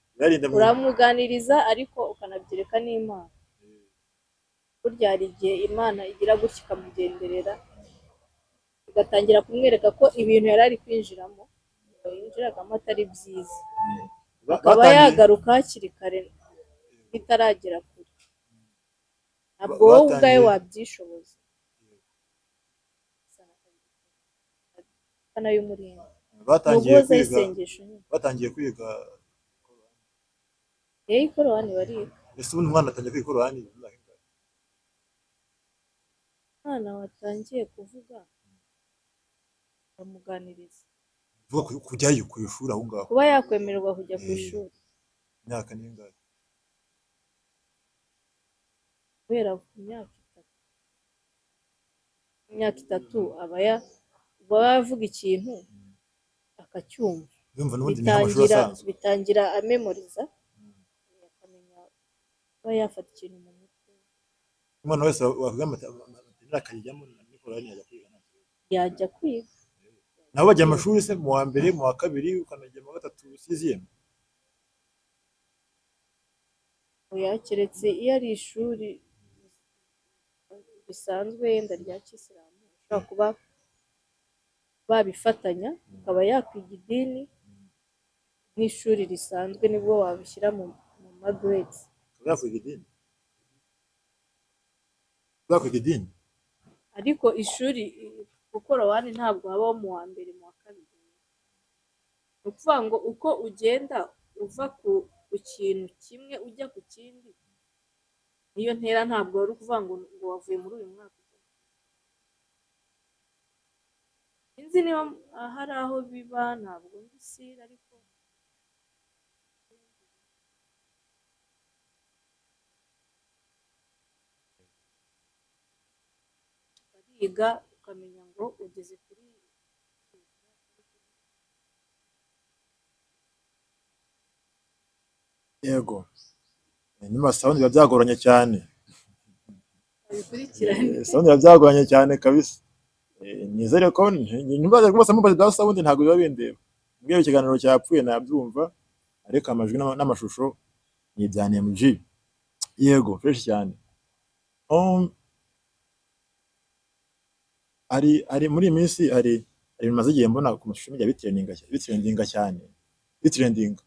uramuganiriza ariko ukanabyereka n'Imana. Burya hari igihe Imana igira gutya ikamugenderera igatangira kumwereka ko ibintu yari ari kwinjiramo yinjiragamo atari byiza akaba yagaruka hakiri kare bitaragera kure. Ntabwo wowe ubwawe wabyishoboza. Batangiye kwiga Korowani bariga. Ese ubu umwana atangiye kwiga Korowani? Umwana watangiye kuvuga bamuganiriza kujyayo ku ishuri aho ngaho kuba yakwemererwa kujya ku ishuri. Imyaka n'ingahe? guhera ku myaka itatu aba yavuga ikintu akacyumva, yumva n'ubundi ni nk'amashuri asanzwe bitangira amemoriza, akamenya kuba yafata ikintu mu mutwe. umwana wese wavuga amaterineri akayijyamo n'ikorani yajya kwiga nabo bajya amashuri se mu wa mbere mu wa kabiri ukanajya mu wa gatatu siziyemu. oya keretse iyo ari ishuri risanzwe yenda rya kisilamu ushobora kuba babifatanya akaba yakwiga idini n'ishuri risanzwe nibwo wabishyira mu magrades. Yakwiga idini ariko ishuri kuko rawani ntabwo habaho mu wa mbere mu wa kabiri, ni ukuvuga ngo uko ugenda uva ku kintu kimwe ujya ku kindi niyo ntera, ntabwo wari ukuvuga ngo wavuye muri uyu mwaka. sinzi niba hari aho biba, ntabwo nzi sira, ariko bariga ukamenya ngo ugeze kuri yego. Nyuma sound biba byagoranye cyane, bikurikirane sound biba byagoranye cyane kabisa. Nizere ko nimbaza rwose mubaze bya sound ntabwo biba bindeba, mbwiye ikiganiro cyapfuye nabyumva, ariko amajwi n'amashusho ni ibya NMG. Yego fresh cyane. ari muri iyi minsi hari bimaze igihe mbona ku mashusho media bitrendinga cyane, bitrendinga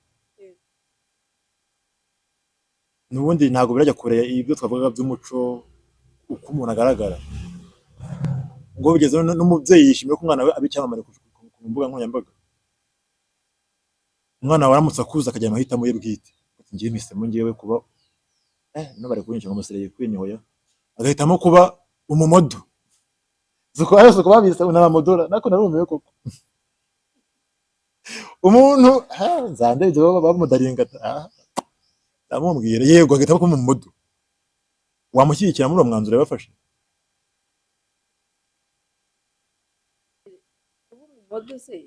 n'ubundi ntabwo birajya kure ibyo twavugaga by'umuco uko umuntu agaragara, ngo bigeze n'umubyeyi yishimiye ko umwana we abicyamamare ku mbuga nkoranyambaga. Umwana waramutse akuza akagira amahitamo ye bwite, ati ngiye mpisemo ngiyewe kuba no bari kunyinjira mu musireye kwinyoya, agahitamo kuba umumodo. Zuko arose kuba bisa unamodora nako narumiye koko. Umuntu nzande ibyo bamudaringa ndamubwira yego agahitamo kuba umumodo. Wamushyigikira muri uwo mwanzuro yabafashe? umumodo se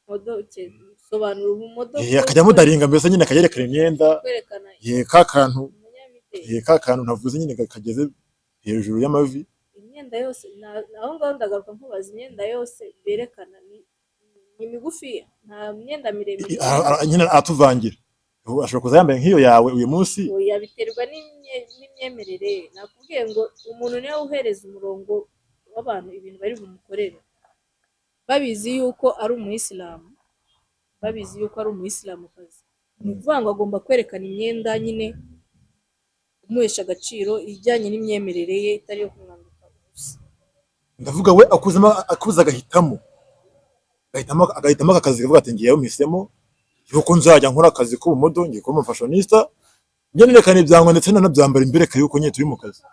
modo sobanura umumodo akajya mudaringa mbese nyine akayerekana imyenda kwerekana ka kantu navuze nyine kageze hejuru y'amavi. Imyenda yose naho ngaho ndagaruka nkubaza, imyenda yose berekana ni migufi, nta myenda miremire nyine atuvangira. Ashobora kuza yambaye nk'iyo yawe uyu munsi, biterwa n'imyemerere. Nakubwiye ngo umuntu niwe uhereza umurongo w'abantu ibintu bari bumukorere, babizi yuko ari umuyisilamukazi, ni ukuvuga ngo agomba kwerekana imyenda nyine umuhesha agaciro ijyanye n'imyemerere ye, itari yo kumwambika ubusa. ndavuga we akuza agahitamo aka kazi kavuga ati ngiyeho mpisemo yuko nzajya nkora akazi k'ubumodo, ngiye kuba umufashionista, njye nerekana ibyango ndetse nanabyambara imbere yuko nyine turi mu kazi.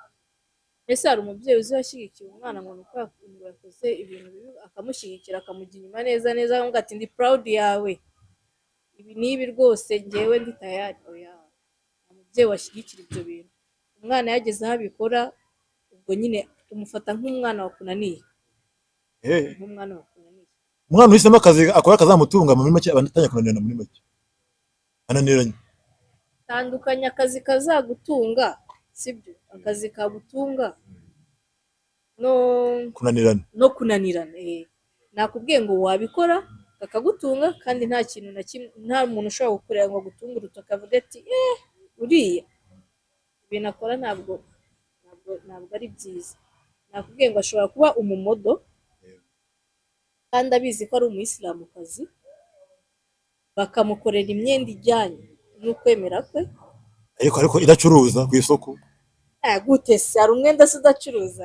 Ese hari umubyeyi uzashyigikiye umwana ngo nuko yakoze ibintu bibi akamushyigikira akamujya inyuma neza akamubwira ati ndi proud yawe, ibi n'ibi rwose ngewe ndi tayari? oya, umubyeyi washyigikira ibyo bintu, umwana yageze aho abikora, ubwo nyine umufata nk'umwana wakunaniye. Umwana uhisemo akazi akora akazamutunga muri make, abanatanya kunanirana muri make, ananiranye. Tandukanya akazi kazagutunga, sibyo? Akazi kagutunga no kunanirana. Nakubwiye ngo wabikora kakagutunga, kandi nta kintu na kimwe, nta muntu ushobora gukorera ngo gutunga urutoki avuga ati uriya ibintu akora ntabwo ari byiza. Nakubwiye ngo ashobora kuba umumodo kandi abizi ko ari umuyisilamukazi, bakamukorera imyenda ijyanye n'ukwemera kwe, ariko idacuruza ku isoko. Gute se hari umwenda se udacuruza?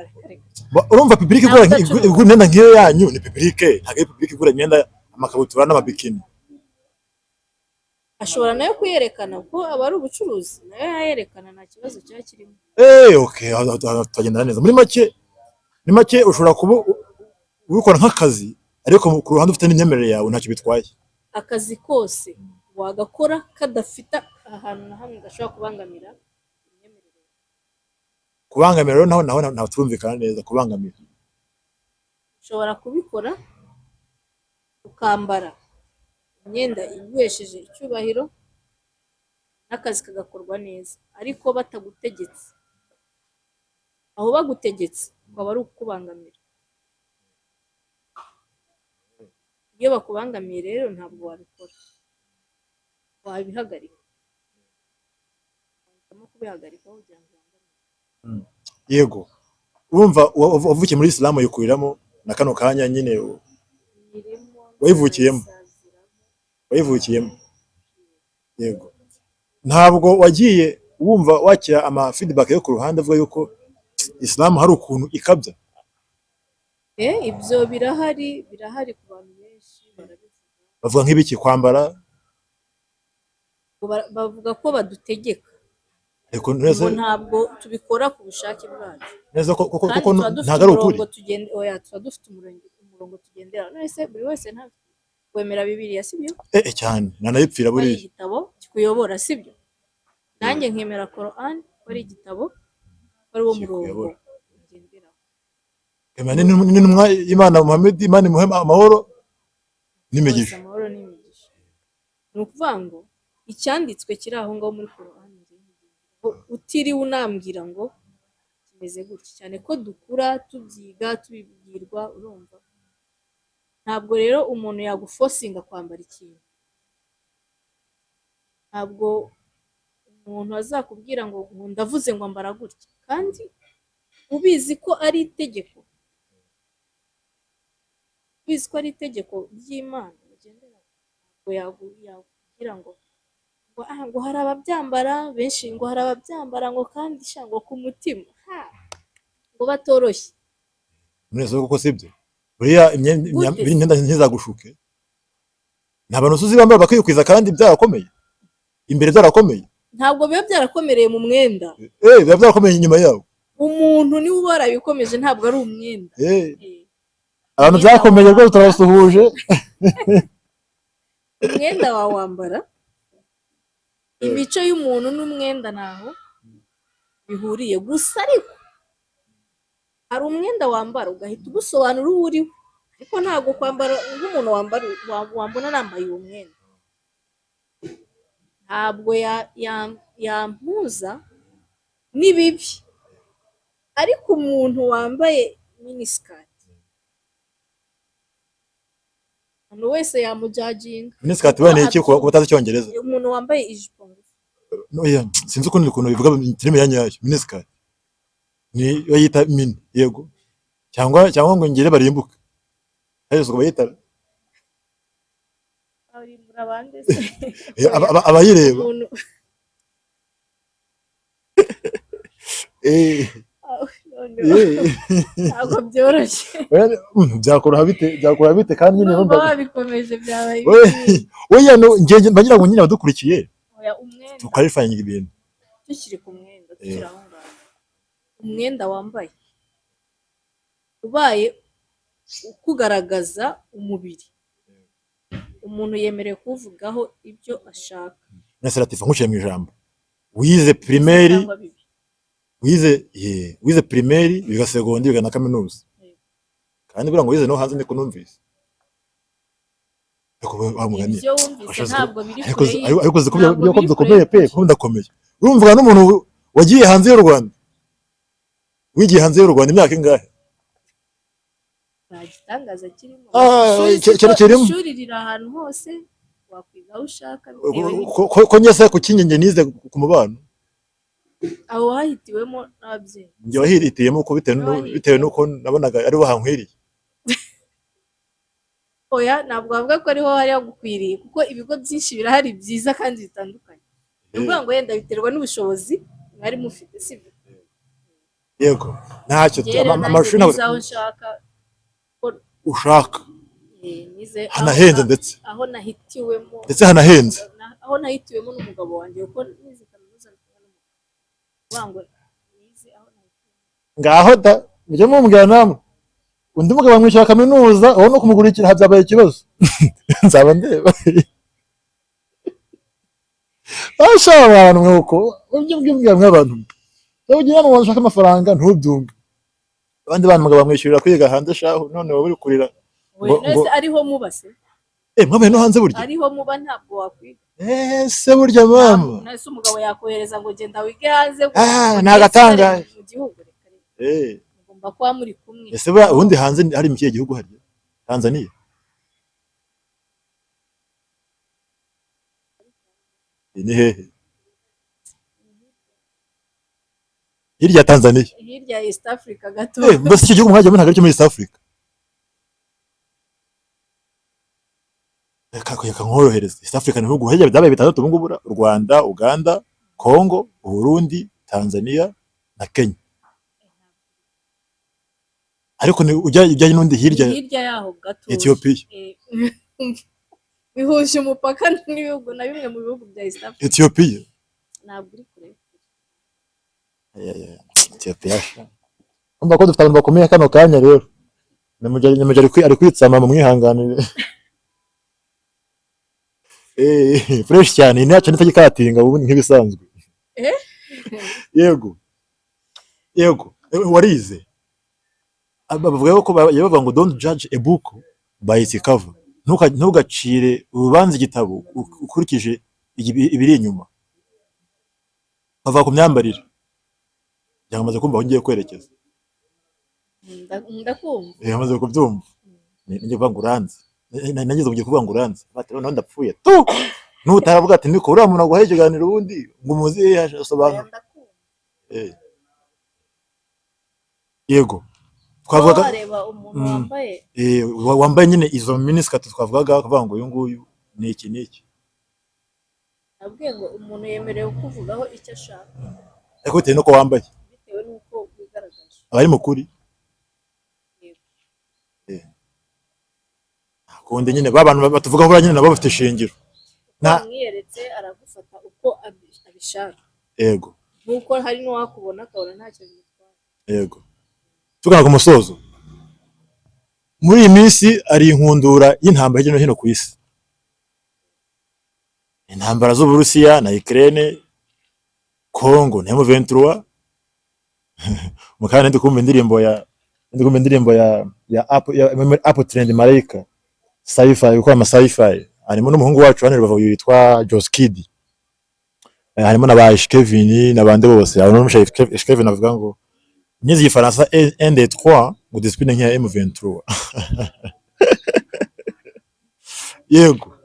Urumva public igura imyenda nk'iyo yanyu ni public, ntabwo ari public igura imyenda amakabutura n'amabikini. Ashobora nayo kuyerekana kuko aba ari ubucuruzi, nayo yayerekana nta kibazo cyaba kirimo. Okay, tugenda neza. Muri make ushobora kuba ubikora nk'akazi, ariko ku ruhande ufite n'imyemerere yawe ntacyo bitwaye. Akazi kose wagakora kadafite ahantu na hamwe gashobora kubangamira kubangamira rero naho turumvikana neza kubangamira. ushobora kubikora ukambara imyenda iguhesheje icyubahiro n'akazi kagakorwa neza ariko batagutegetse, aho bagutegetse ukaba ari ukukubangamira. Iyo bakubangamiye rero ntabwo wabikora, wabihagarika, wahitamo kubihagarika kugira ngo ubangamire. Yego, urumva wavukiye muri Islam yikuriramo na kano kanya nyine wayivukiyemo. Yego, ntabwo wagiye wumva wakira ama feedback yo ku ruhande avuga yuko Islam hari ukuntu ikabya? Ibyo birahari ku bantu benshi barabivuga. Bavuga nk'ibiki? Kwambara? Bavuga ko badutegeka, ariko neza ntabwo tubikora ku bushake bwacu. Neza koko ntago ari ukuri. Tuba dufite umurongo tugendera. Nese buri wese wemera Bibiliya sibyo? Cyane nanayipfira buriya. Igitabo kikuyobora sibyo? Nanjye nkemera Quran ko ari igitabo, ari wo murongo ugenderaho. N'intumwa Imana Muhammad, Imana imuhe amahoro n'imigisha. Ni ukuvuga ngo icyanditswe kiri aho ngaho muri Quran utiriwe unambwira ngo kimeze gutya, cyane ko dukura tubyiga tubibwirwa, urumva. Ntabwo rero umuntu yagufosinga kwambara ikintu, ntabwo umuntu azakubwira ngo ndavuze ngo ambara gutya kandi ubizi ko ari itegeko, ubizi ko ari itegeko ry'Imana ugendera. Ntabwo yakubwira ngo hari ababyambara benshi, ngo hari ababyambara ngo kandi ngo ku mutima ngo batoroshye. Mwese koko sibyo? Buriya imyenda ntizagushuke. Nta bantu usuzi bambara bakikwiza kandi byarakomeye imbere, byarakomeye. Ntabwo biba byarakomereye mu mwenda, biba byarakomeye inyuma yawo. Umuntu niwe warabikomeje, ntabwo ari umwenda. Abantu byakomeye rwose turabasuhuje. Umwenda wawambara, imico y'umuntu n'umwenda ntaho bihuriye. Gusa ariko hari umwenda wambara ugahita ugusobanura uwo uriwe, ariko ntabwo kwambara nk'umuntu wambona nambaye uwo mwenda ntabwo yampuza n'ibibi. Ariko umuntu wambaye miniskati umuntu wese yamujajinga. Miniskati bane iki ko batazi Icyongereza? Umuntu wambaye ijipo ngufi. Sinzi ukuntu bivuga kirimo yanyayo. Miniskati ni bayita mini, yego, cyangwa ngo ngire barimbuka. Ayo soko bayita abarimbura bande se? Abayireba. Ntabwo byoroshye. Byakora bite kandi nyine babikomeje byabaye. Oya no ngenje mbagira ngo nyine abadukurikiye umwenda tukarifanyinga ibintu. Tukiri ku mwenda, tukiri aho ngaho. Umwenda wambaye ubaye ukugaragaza umubiri, umuntu yemerewe kuvugaho ibyo ashaka. Nese Latifa nkuciye mu ijambo, wize primaire, wize primaire, biga secondaire, biga na kaminuza, kandi bura ngo wize no hanze niko numvise. Ibyo wumvise ntabwo biri kure. Ariko zikubye bikomeye pe, ko ndakomeye. Urumva n'umuntu wagiye hanze y'u Rwanda, wigiye hanze y'u Rwanda imyaka ingahe? Gitangaza kirimo. Ishuri riri ahantu hose, wakwiga aho ushaka. Ko nyese ku Kinyenye nize ku Mubano. Aho wahitiwemo n'ababyeyi. Njye wahitiyemo ko bitewe nuko nabonaga ari bo hankwiriye. Oya, ntabwo bavuga ko ariho hari hagukwiriye, kuko ibigo byinshi birahari byiza kandi bitandukanye. Ni ukuvuga ngo wenda biterwa n'ubushobozi mwari mufite, sibyo? Yego, ntacyo amashuri ntabwo ushaka. Hanahenze ndetse. Aho nahitiwemo. Ndetse hanahenze. Aho nahitiwemo n'umugabo wanjye, kuko nize kaminuza ngo nize aho nahitiwemo. Ngaho da, mujye mumbwira namwe. Undi mugabo amwishyura kaminuza, aho no kumugurikira habyabaye ikibazo. Nzaba ndeba. Ashaka abantu nk'uko ujye ubwibwira nk'abantu. ugiye hano washaka amafaranga ntubyumve abandi bana mugabo bamwishyurira kwiga hanze shaho none wowe uri kurira ngo ariho mubase mwabaye no hanze burya ariho muba ntabwo wakwiga se burya mama nase umugabo yakohereza ngo genda wige hanze nagatanga mu gihugu ngomba kuba muri kumwe ese ubundi hanze hari mu kihe gihugu harya Tanzania ni hehe hirya Tanzania hirya East Africa gato mbese icyo gihugu mwajya ntabwo ari cyo muri East Africa reka nkorohereza East Africa ni ibihugu hirya byabaye bitandatu ubu ngubu u Rwanda Uganda Congo Burundi Tanzania na Kenya ariko ni ujyanye n'undi hirya yaho gato Ethiopia bihuje umupaka n'ibihugu na bimwe mu bihugu bya East Africa Ethiopia ntabwo uri kure Ethiopia umva ko dufite abantu bakomeye kano kanya rero nemuje ari kwitsama mu mwihanganire fresh cyane ni yacu nitagikatinga ubu nk'ibisanzwe yego warize bavuga ko bavuga ngo don't judge a book by its cover ntugacire urubanza igitabo ukurikije ibiri inyuma bava ku myambarire byamaze kumva aho ngiye kwerekeza ndakumva yamaze kubyumva ngiye kuvuga ngo uranze nagize ugiye kuvuga ngo uranze bati none ndapfuye nutaravuga ati niko uriya muntu aguhaye ikiganiro ubundi ngo umuzi asobanura yego twavuga wareba umuntu wambaye nyine izo miniskirt twavugaga kuvuga ngo uyu nguyu ni iki nabwiye ngo umuntu yemerewe kuvugaho icyo ashaka ariko bitewe nuko wambaye bitewe nuko wigaragaje abari mukuri kundi nyine babantu batuvugaho nyine nabo bafite shingiro mwiyeretse aragufata uko abishaka yego nuko hari n'uwakubona akabona ntacyo bitwaye yego tugana ku musozo muri iyi minsi ari inkundura y'intambara hirya no hino ku isi intambara z'Uburusiya na Ukraine Congo na M23 mukana ndikumva indirimbo ya Apple Trend Malaika Sci-Fi uko ama Sci-Fi harimo n'umuhungu wacu hano bavuga yitwa Joss Kid harimo na Kevin n'abandi bose aho n'umushayi Kevin avuga ngo nyizi Faransa ND3 ngo discipline nk'iya M23 yego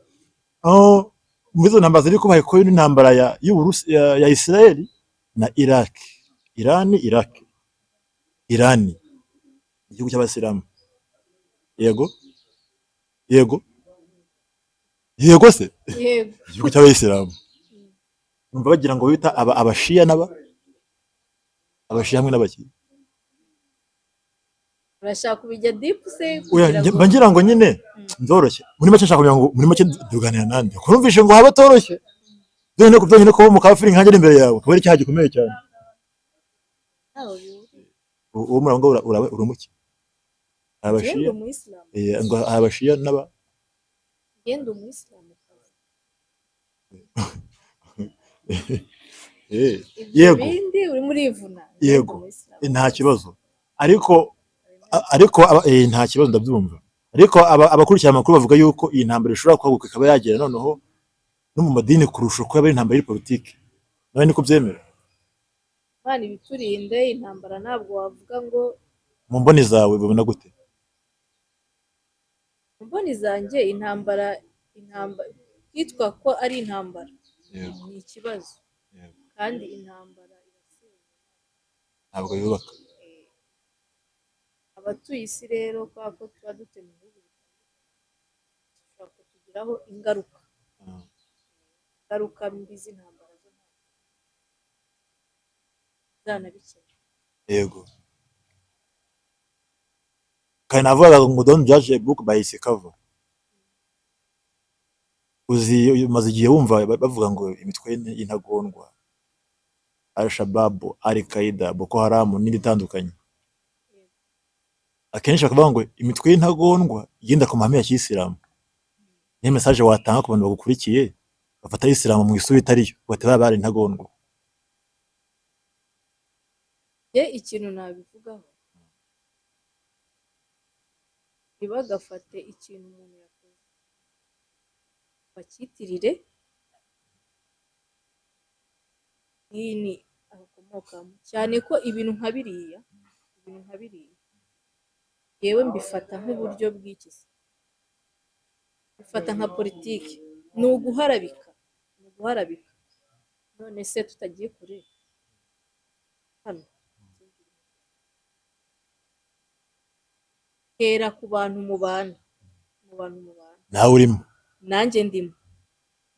aho muzo namba ziri ko bayikoye n'intambara ya Israel na Iraq Irani igihugu cy'abasilamu yego se igihugu cy'abayisilamu numva bagira ngo bita abashiya abashiya hamwe n'abaki urashaka kubijya deep se ngira ngo nyine nzoroshye muri make nshaka kugira ngo muri make duganira nande kurumvishe ngo haba toroshye dore kubyonyine ko mu kafiri nkagera imbere yawe kubera icyaha gikomeye cyane uwo murango urumuki abashiya ngo abashiya n'aba genda umuyisilamu yego bindi uri muri ivuna yego nta kibazo ariko nta kibazo ndabyumva ariko abakurikira amakuru bavuga yuko iyi ntambara ishobora kwaguka ikaba yagera noneho no mu madini kurusha uko yaba ari intambara y'iri politiki nawe niko byemera bana ibiturinde intambara ntabwo wavuga ngo mu mboni zawe babona gute mu mboni zanjye intambara yitwa ko ari intambara ni ikibazo kandi intambara irasenya ntabwo yubaka abatuye isi rero kwa ko tuba dutema ibihugu bishobora kutugiraho ingaruka mbi z'intambara zo zanabikemura yego kandi navuga ngo don't judge a book by its cover umaze igihe wumva bavuga ngo imitwe y'intagondwa Al-Shabaab, Al-Qaeda, Boko Haram n'indi itandukanye akenshi bakavuga ngo imitwe y'intagondwa igenda ku mahame ya Kiyisilamu niyo message watanga ku bantu bagukurikiye bafata Isilamu mu isura itariyo bataba bari intagondwa ye ikintu nabivugaho ntibagafate ikintu umuntu yakoze bakitirire idini akomokamo, cyane ko ibintu nka biriya yewe mbifata nk'uburyo bw'ikisi, bifata nka politiki, ni uguharabika none se tutagiye kure hano hera ku bantu mubana nawe urimo nanjye ndimo,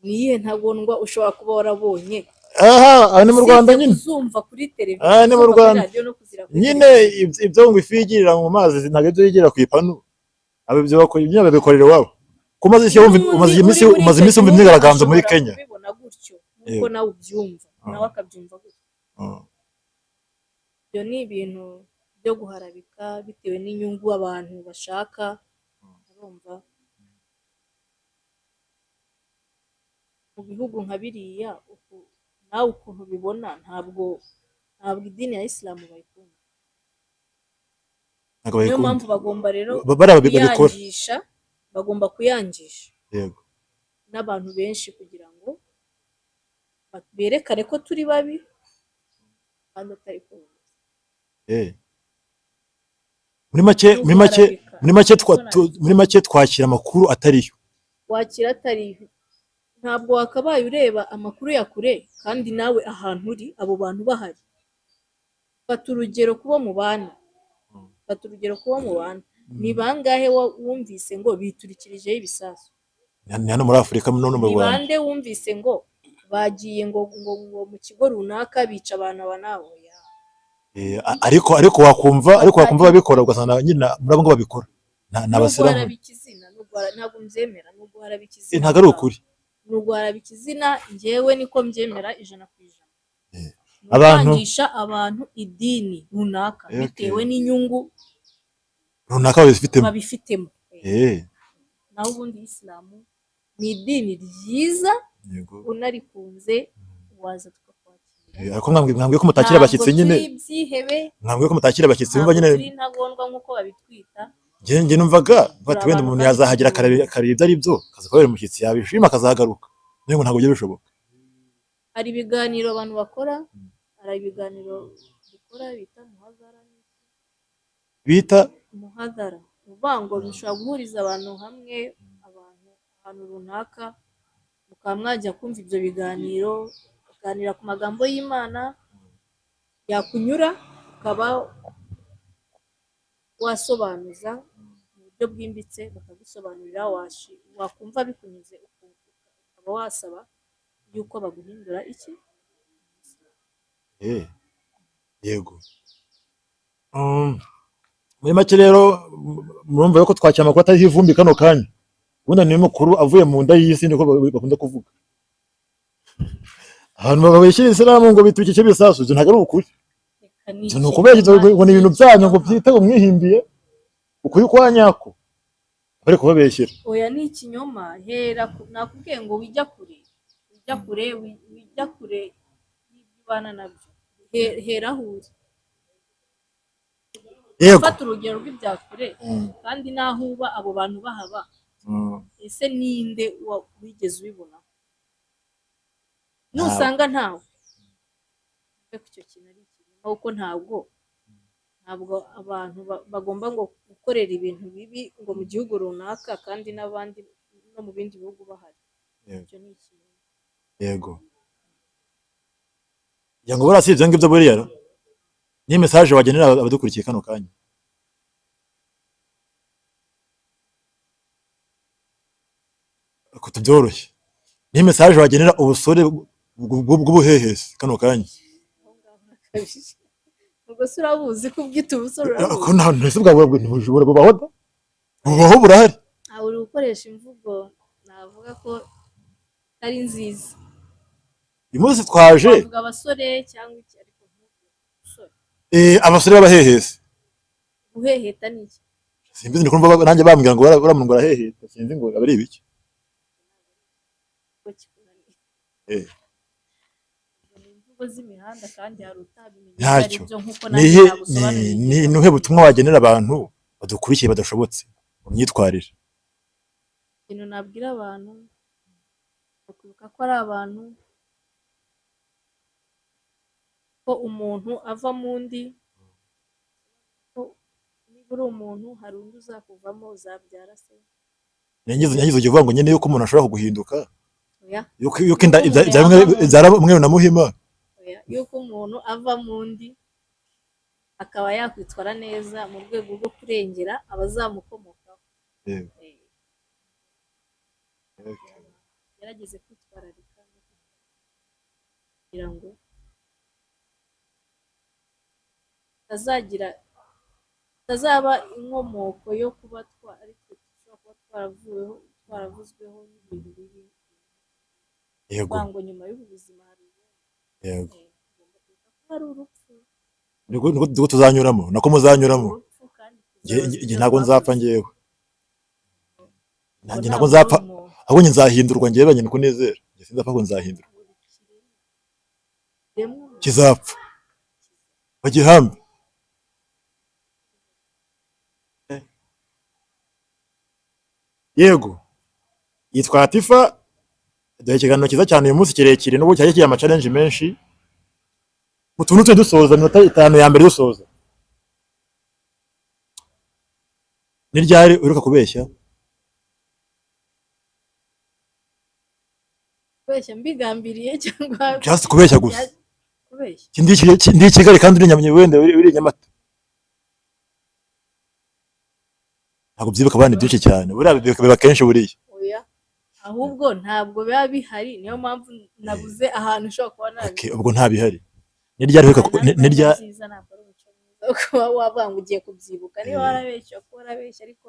niyihe ntagondwa ushobora kuba warabonye aha ni mu Rwanda nyine uzumva kuri televiziyo ni mu Rwanda nyine ibyo ngo ifi yigirira mu mazi ntabwo ibyo yigira ku ipanu abo ibyo bakora ibyo babikorera iwabo kumaze iminsi umva imyigaragambyo muri Kenya ubibona gutyo nuko nawe ubyumva nawe akabyumva gutyo. Ibyo ni ibintu byo guharabika bitewe n'inyungu abantu bashaka, urumva mu bihugu nka biriya nawe ukuntu ubibona ntabwo idini ya Isilamu bayikunda, niyo mpamvu bagomba rero kuyangisha yego n'abantu benshi kugira ngo berekane ko turi babi kandi atari ko muri make twakira amakuru atariyo, ntabwo wakabaye ureba amakuru ya kure kandi nawe ahantu uri abo bantu bahari. Fata urugero kubo mubana, ni bangahe wumvise ngo biturikirijeho ibisasu? ni hano muri Afurika no mu Rwanda. Ni bande wumvise ngo bagiye ngo mu kigo runaka bica abantu aba nabo? ariko wakumva babikora ugasanga nyine murabo ngo babikora n'abasilamu ntabwo mbyemera, nubwo harabikizina ntabwo ari ukuri, nubwo harabikizina njyewe niko mbyemera 100%. Abangisha abantu idini runaka bitewe n'inyungu runaka babifitemo. Naho ubundi Isilamu ni idini ryiza, unarikunze waza tukakwakira. Ariko mwambwiye ko mutakira abashyitsi nyine, mwambwiye ko mutakira abashyitsi bumva nyine ntagondwa nkuko babitwita. Nge numvaga bati wenda umuntu yazahagera akareba ibyo ari byo kazakorera umushyitsi yabishima akazagaruka, ntabwo ntabwo byabishoboka. Hari ibiganiro abantu bakora, hari ibiganiro dukora bita muhadara, uvango bishobora guhuriza abantu hamwe, ahantu runaka mukaba mwajya kumva ibyo biganiro, kuganira ku magambo y'Imana yakunyura, ukaba wasobanuza mu buryo bwimbitse, bakagusobanurira, wakumva bikunyuze ukaba wasaba yuko baguhindura iki. Yego. Muri make rero murumva ko twakira amakuru atariho ivumbi kano kanya, ubundi ni mukuru avuye mu nda y'isi niko bakunda kuvuga. Ahantu babeshyira Isilamu ngo biturikije ibisasu, ibyo ntabwo ari ukuri, ni ukubeshya ngo ni ibintu byanyu ngo byite ngo mwihimbiye ukuri kwa nyako, bari kubabeshyira. Oya ni ikinyoma, hera nakubwiye ngo wijya kure y'ibana nabyo, hera hure. Fata urugero rw'ibya kure kandi naho uba abo bantu bahaba, ese ninde wigeze ubibona? Nusanga ntawe, icyo kintu ari ikinyoma, kuko ntabwo abantu bagomba ngo gukorera ibintu bibi ngo mu gihugu runaka kandi n'abandi no mu bindi bihugu bahari. Icyo ni ikinyoma. Yego. Yango barasi ibyo ngibyo buriya ni message wagenera abadukurikiye kano kanya. Kutubyoroshye. Ni message wagenera ubusore bw'ubuhehesi kano kanya. Ubwo surabuzi ko ubwita ubusore. Ko nta ntese bwawe ntibujura bubaho da. Bubaho burahari. Uri gukoresha imvugo navuga ko ari nziza. Imuzi twaje. Bavuga abasore cyangwa iki ariko ubusore. Abasore b'abahehesi. Guheheta ni iki? Simbizi ni kumva nanjye bambwira ngo baramuntu baraheheta, sinzi ngo abari ibiki. imvugo z'imihanda kandi hari utabimenye ntacyo ibyo nk'uko nihe nanjye nagusobanuriye nuhe butumwa wagenera abantu badukurikiye badashobotse mu myitwarire. ikintu nabwira abantu bakwibuka ko ari abantu, ko umuntu ava mu ndi, ko niba uri umuntu hari undi uzakuvamo uzabyara se. Nagize uvuga ngo nyine yuko umuntu ashobora kuguhinduka, Oya, yuko inda ibyara umweru na muhima. oya, yuko umuntu ava mu ndi akaba yakwitwara neza mu rwego rwo kurengera abazamukomokaho. Yego. Gerageze kwitwararika kugira ngo tutazaba inkomoko yo kuba twaravuzweho n'ibintu bibi. Yego. Ngo nyuma y'ubu buzima hari ubundi. Yego. Tugomba kwibuka ko hari urupfu. Niko tuzanyuramo, nako muzanyuramo. Njye ntabwo nzapfa njyewe. Nanjye ntabwo nzapfa, ahubwo njye nzahindurwa njyewe banyine kunezera. Njye sinzapfa ko nzahindurwa. Kizapfa. Bagihambe. Yego. Yitwa Tifa. Dore ikiganiro cyiza cyane uyu munsi kirekire n'ubu cyari kigiye ama challenge menshi. Mu tuntu twe dusoza minota 5 ya mbere dusoza. Ni ryari uheruka kubeshya? Kubeshya mbigambiriye cyangwa Just kubeshya gusa. Kubeshya. Ndi Kigali kandi uri Nyamye wenda uri Nyamata. Ntabwo byibuka abandi byinshi cyane. Buriya biba kenshi buriya. Oya. Ahubwo ntabwo biba bihari, niyo mpamvu nabuze ahantu ushobora kuba nabi. Okay, ubwo nta bihari. Ni ryari uheruka nziza ntabwo ari umuco mwiza kuba wavanga ugiye kubyibuka. Niba warabeshya ko warabeshya ariko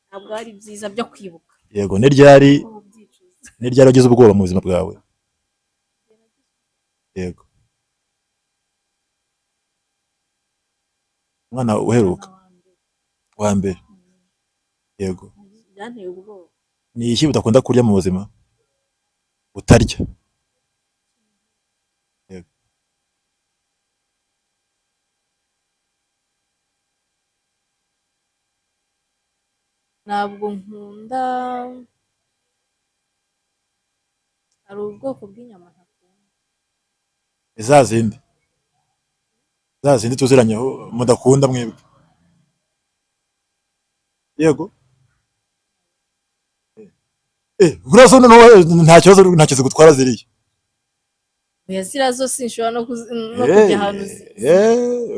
ntabwo ari byiza byo kwibuka. Yego, ni ryari wagize ubwoba mu buzima bwawe? Yego. Umwana uheruka wa mbere. Yego. Byanteye ubwoba. Ni iki udakunda kurya mu buzima? Utarya. Yego. Ntabwo nkunda, hari ubwoko bw'inyama ntakunda. Za zindi tuziranyeho mudakunda mwebwe. Yego. Buraso nta kibazo gutwara ziriya. Oya, ziriya zo sinshobora no kujya ahantu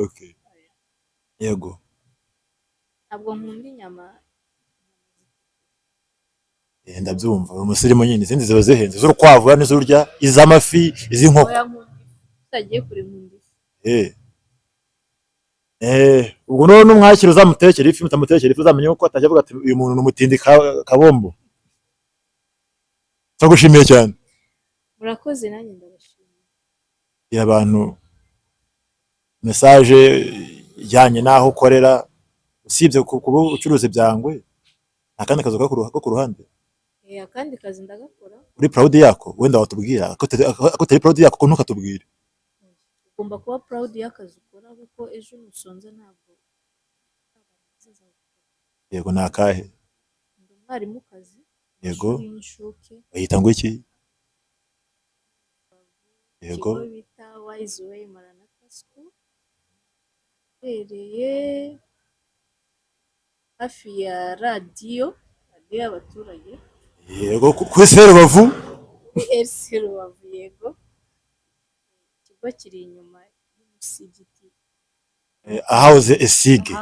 okay. Yego. Ntabwo nkunda inyama. Ndabyumva, umusirimu nyine izindi ziba zihenze z'urukwavu n'izurya, iz'amafi, iz'inkoko. Oya, utagiye kure nkunda. Ubwo none umwakira uzamutekera ifi, mutamutekera ifi uzamenye ko atajya avuga ati uyu muntu n'umutindi kabombo. Turagushimiye cyane. Murakoze nanjye ndabashimiye. Abantu message ijyanye naho ukorera, usibye kuba ucuruza byangwe, akandi kazi ko ku ruhande. Akandi kazi ndagakora. Uri proud yako wenda watubwira ko tari proud yako ko ntukatubwira. Ugomba kuba proud y'akazi ukora kuko ejo nusonza ntabwo. Yego, nakahe? Ndi umwarimu kazi. Yego. Inshuke. Bayita ngo iki? Yego. Ikigo bita Wise Way Maranatha School. Hereye hafi ya radiyo y'abaturage. Yego, kuri Serubavu. Serubavu, yego. Ikigo kiri inyuma y'umusigiti. Ahahoze Esige.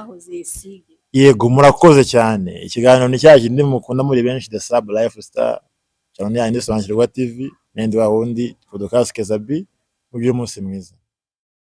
Yego, murakoze cyane. Ikiganiro ni cya kindi mukunda muri benshi, The Sub Lifestyle. Channel yanyu Sobanukirwa TV, nende wa wundi Podcast Kezabi. Mugire umunsi mwiza.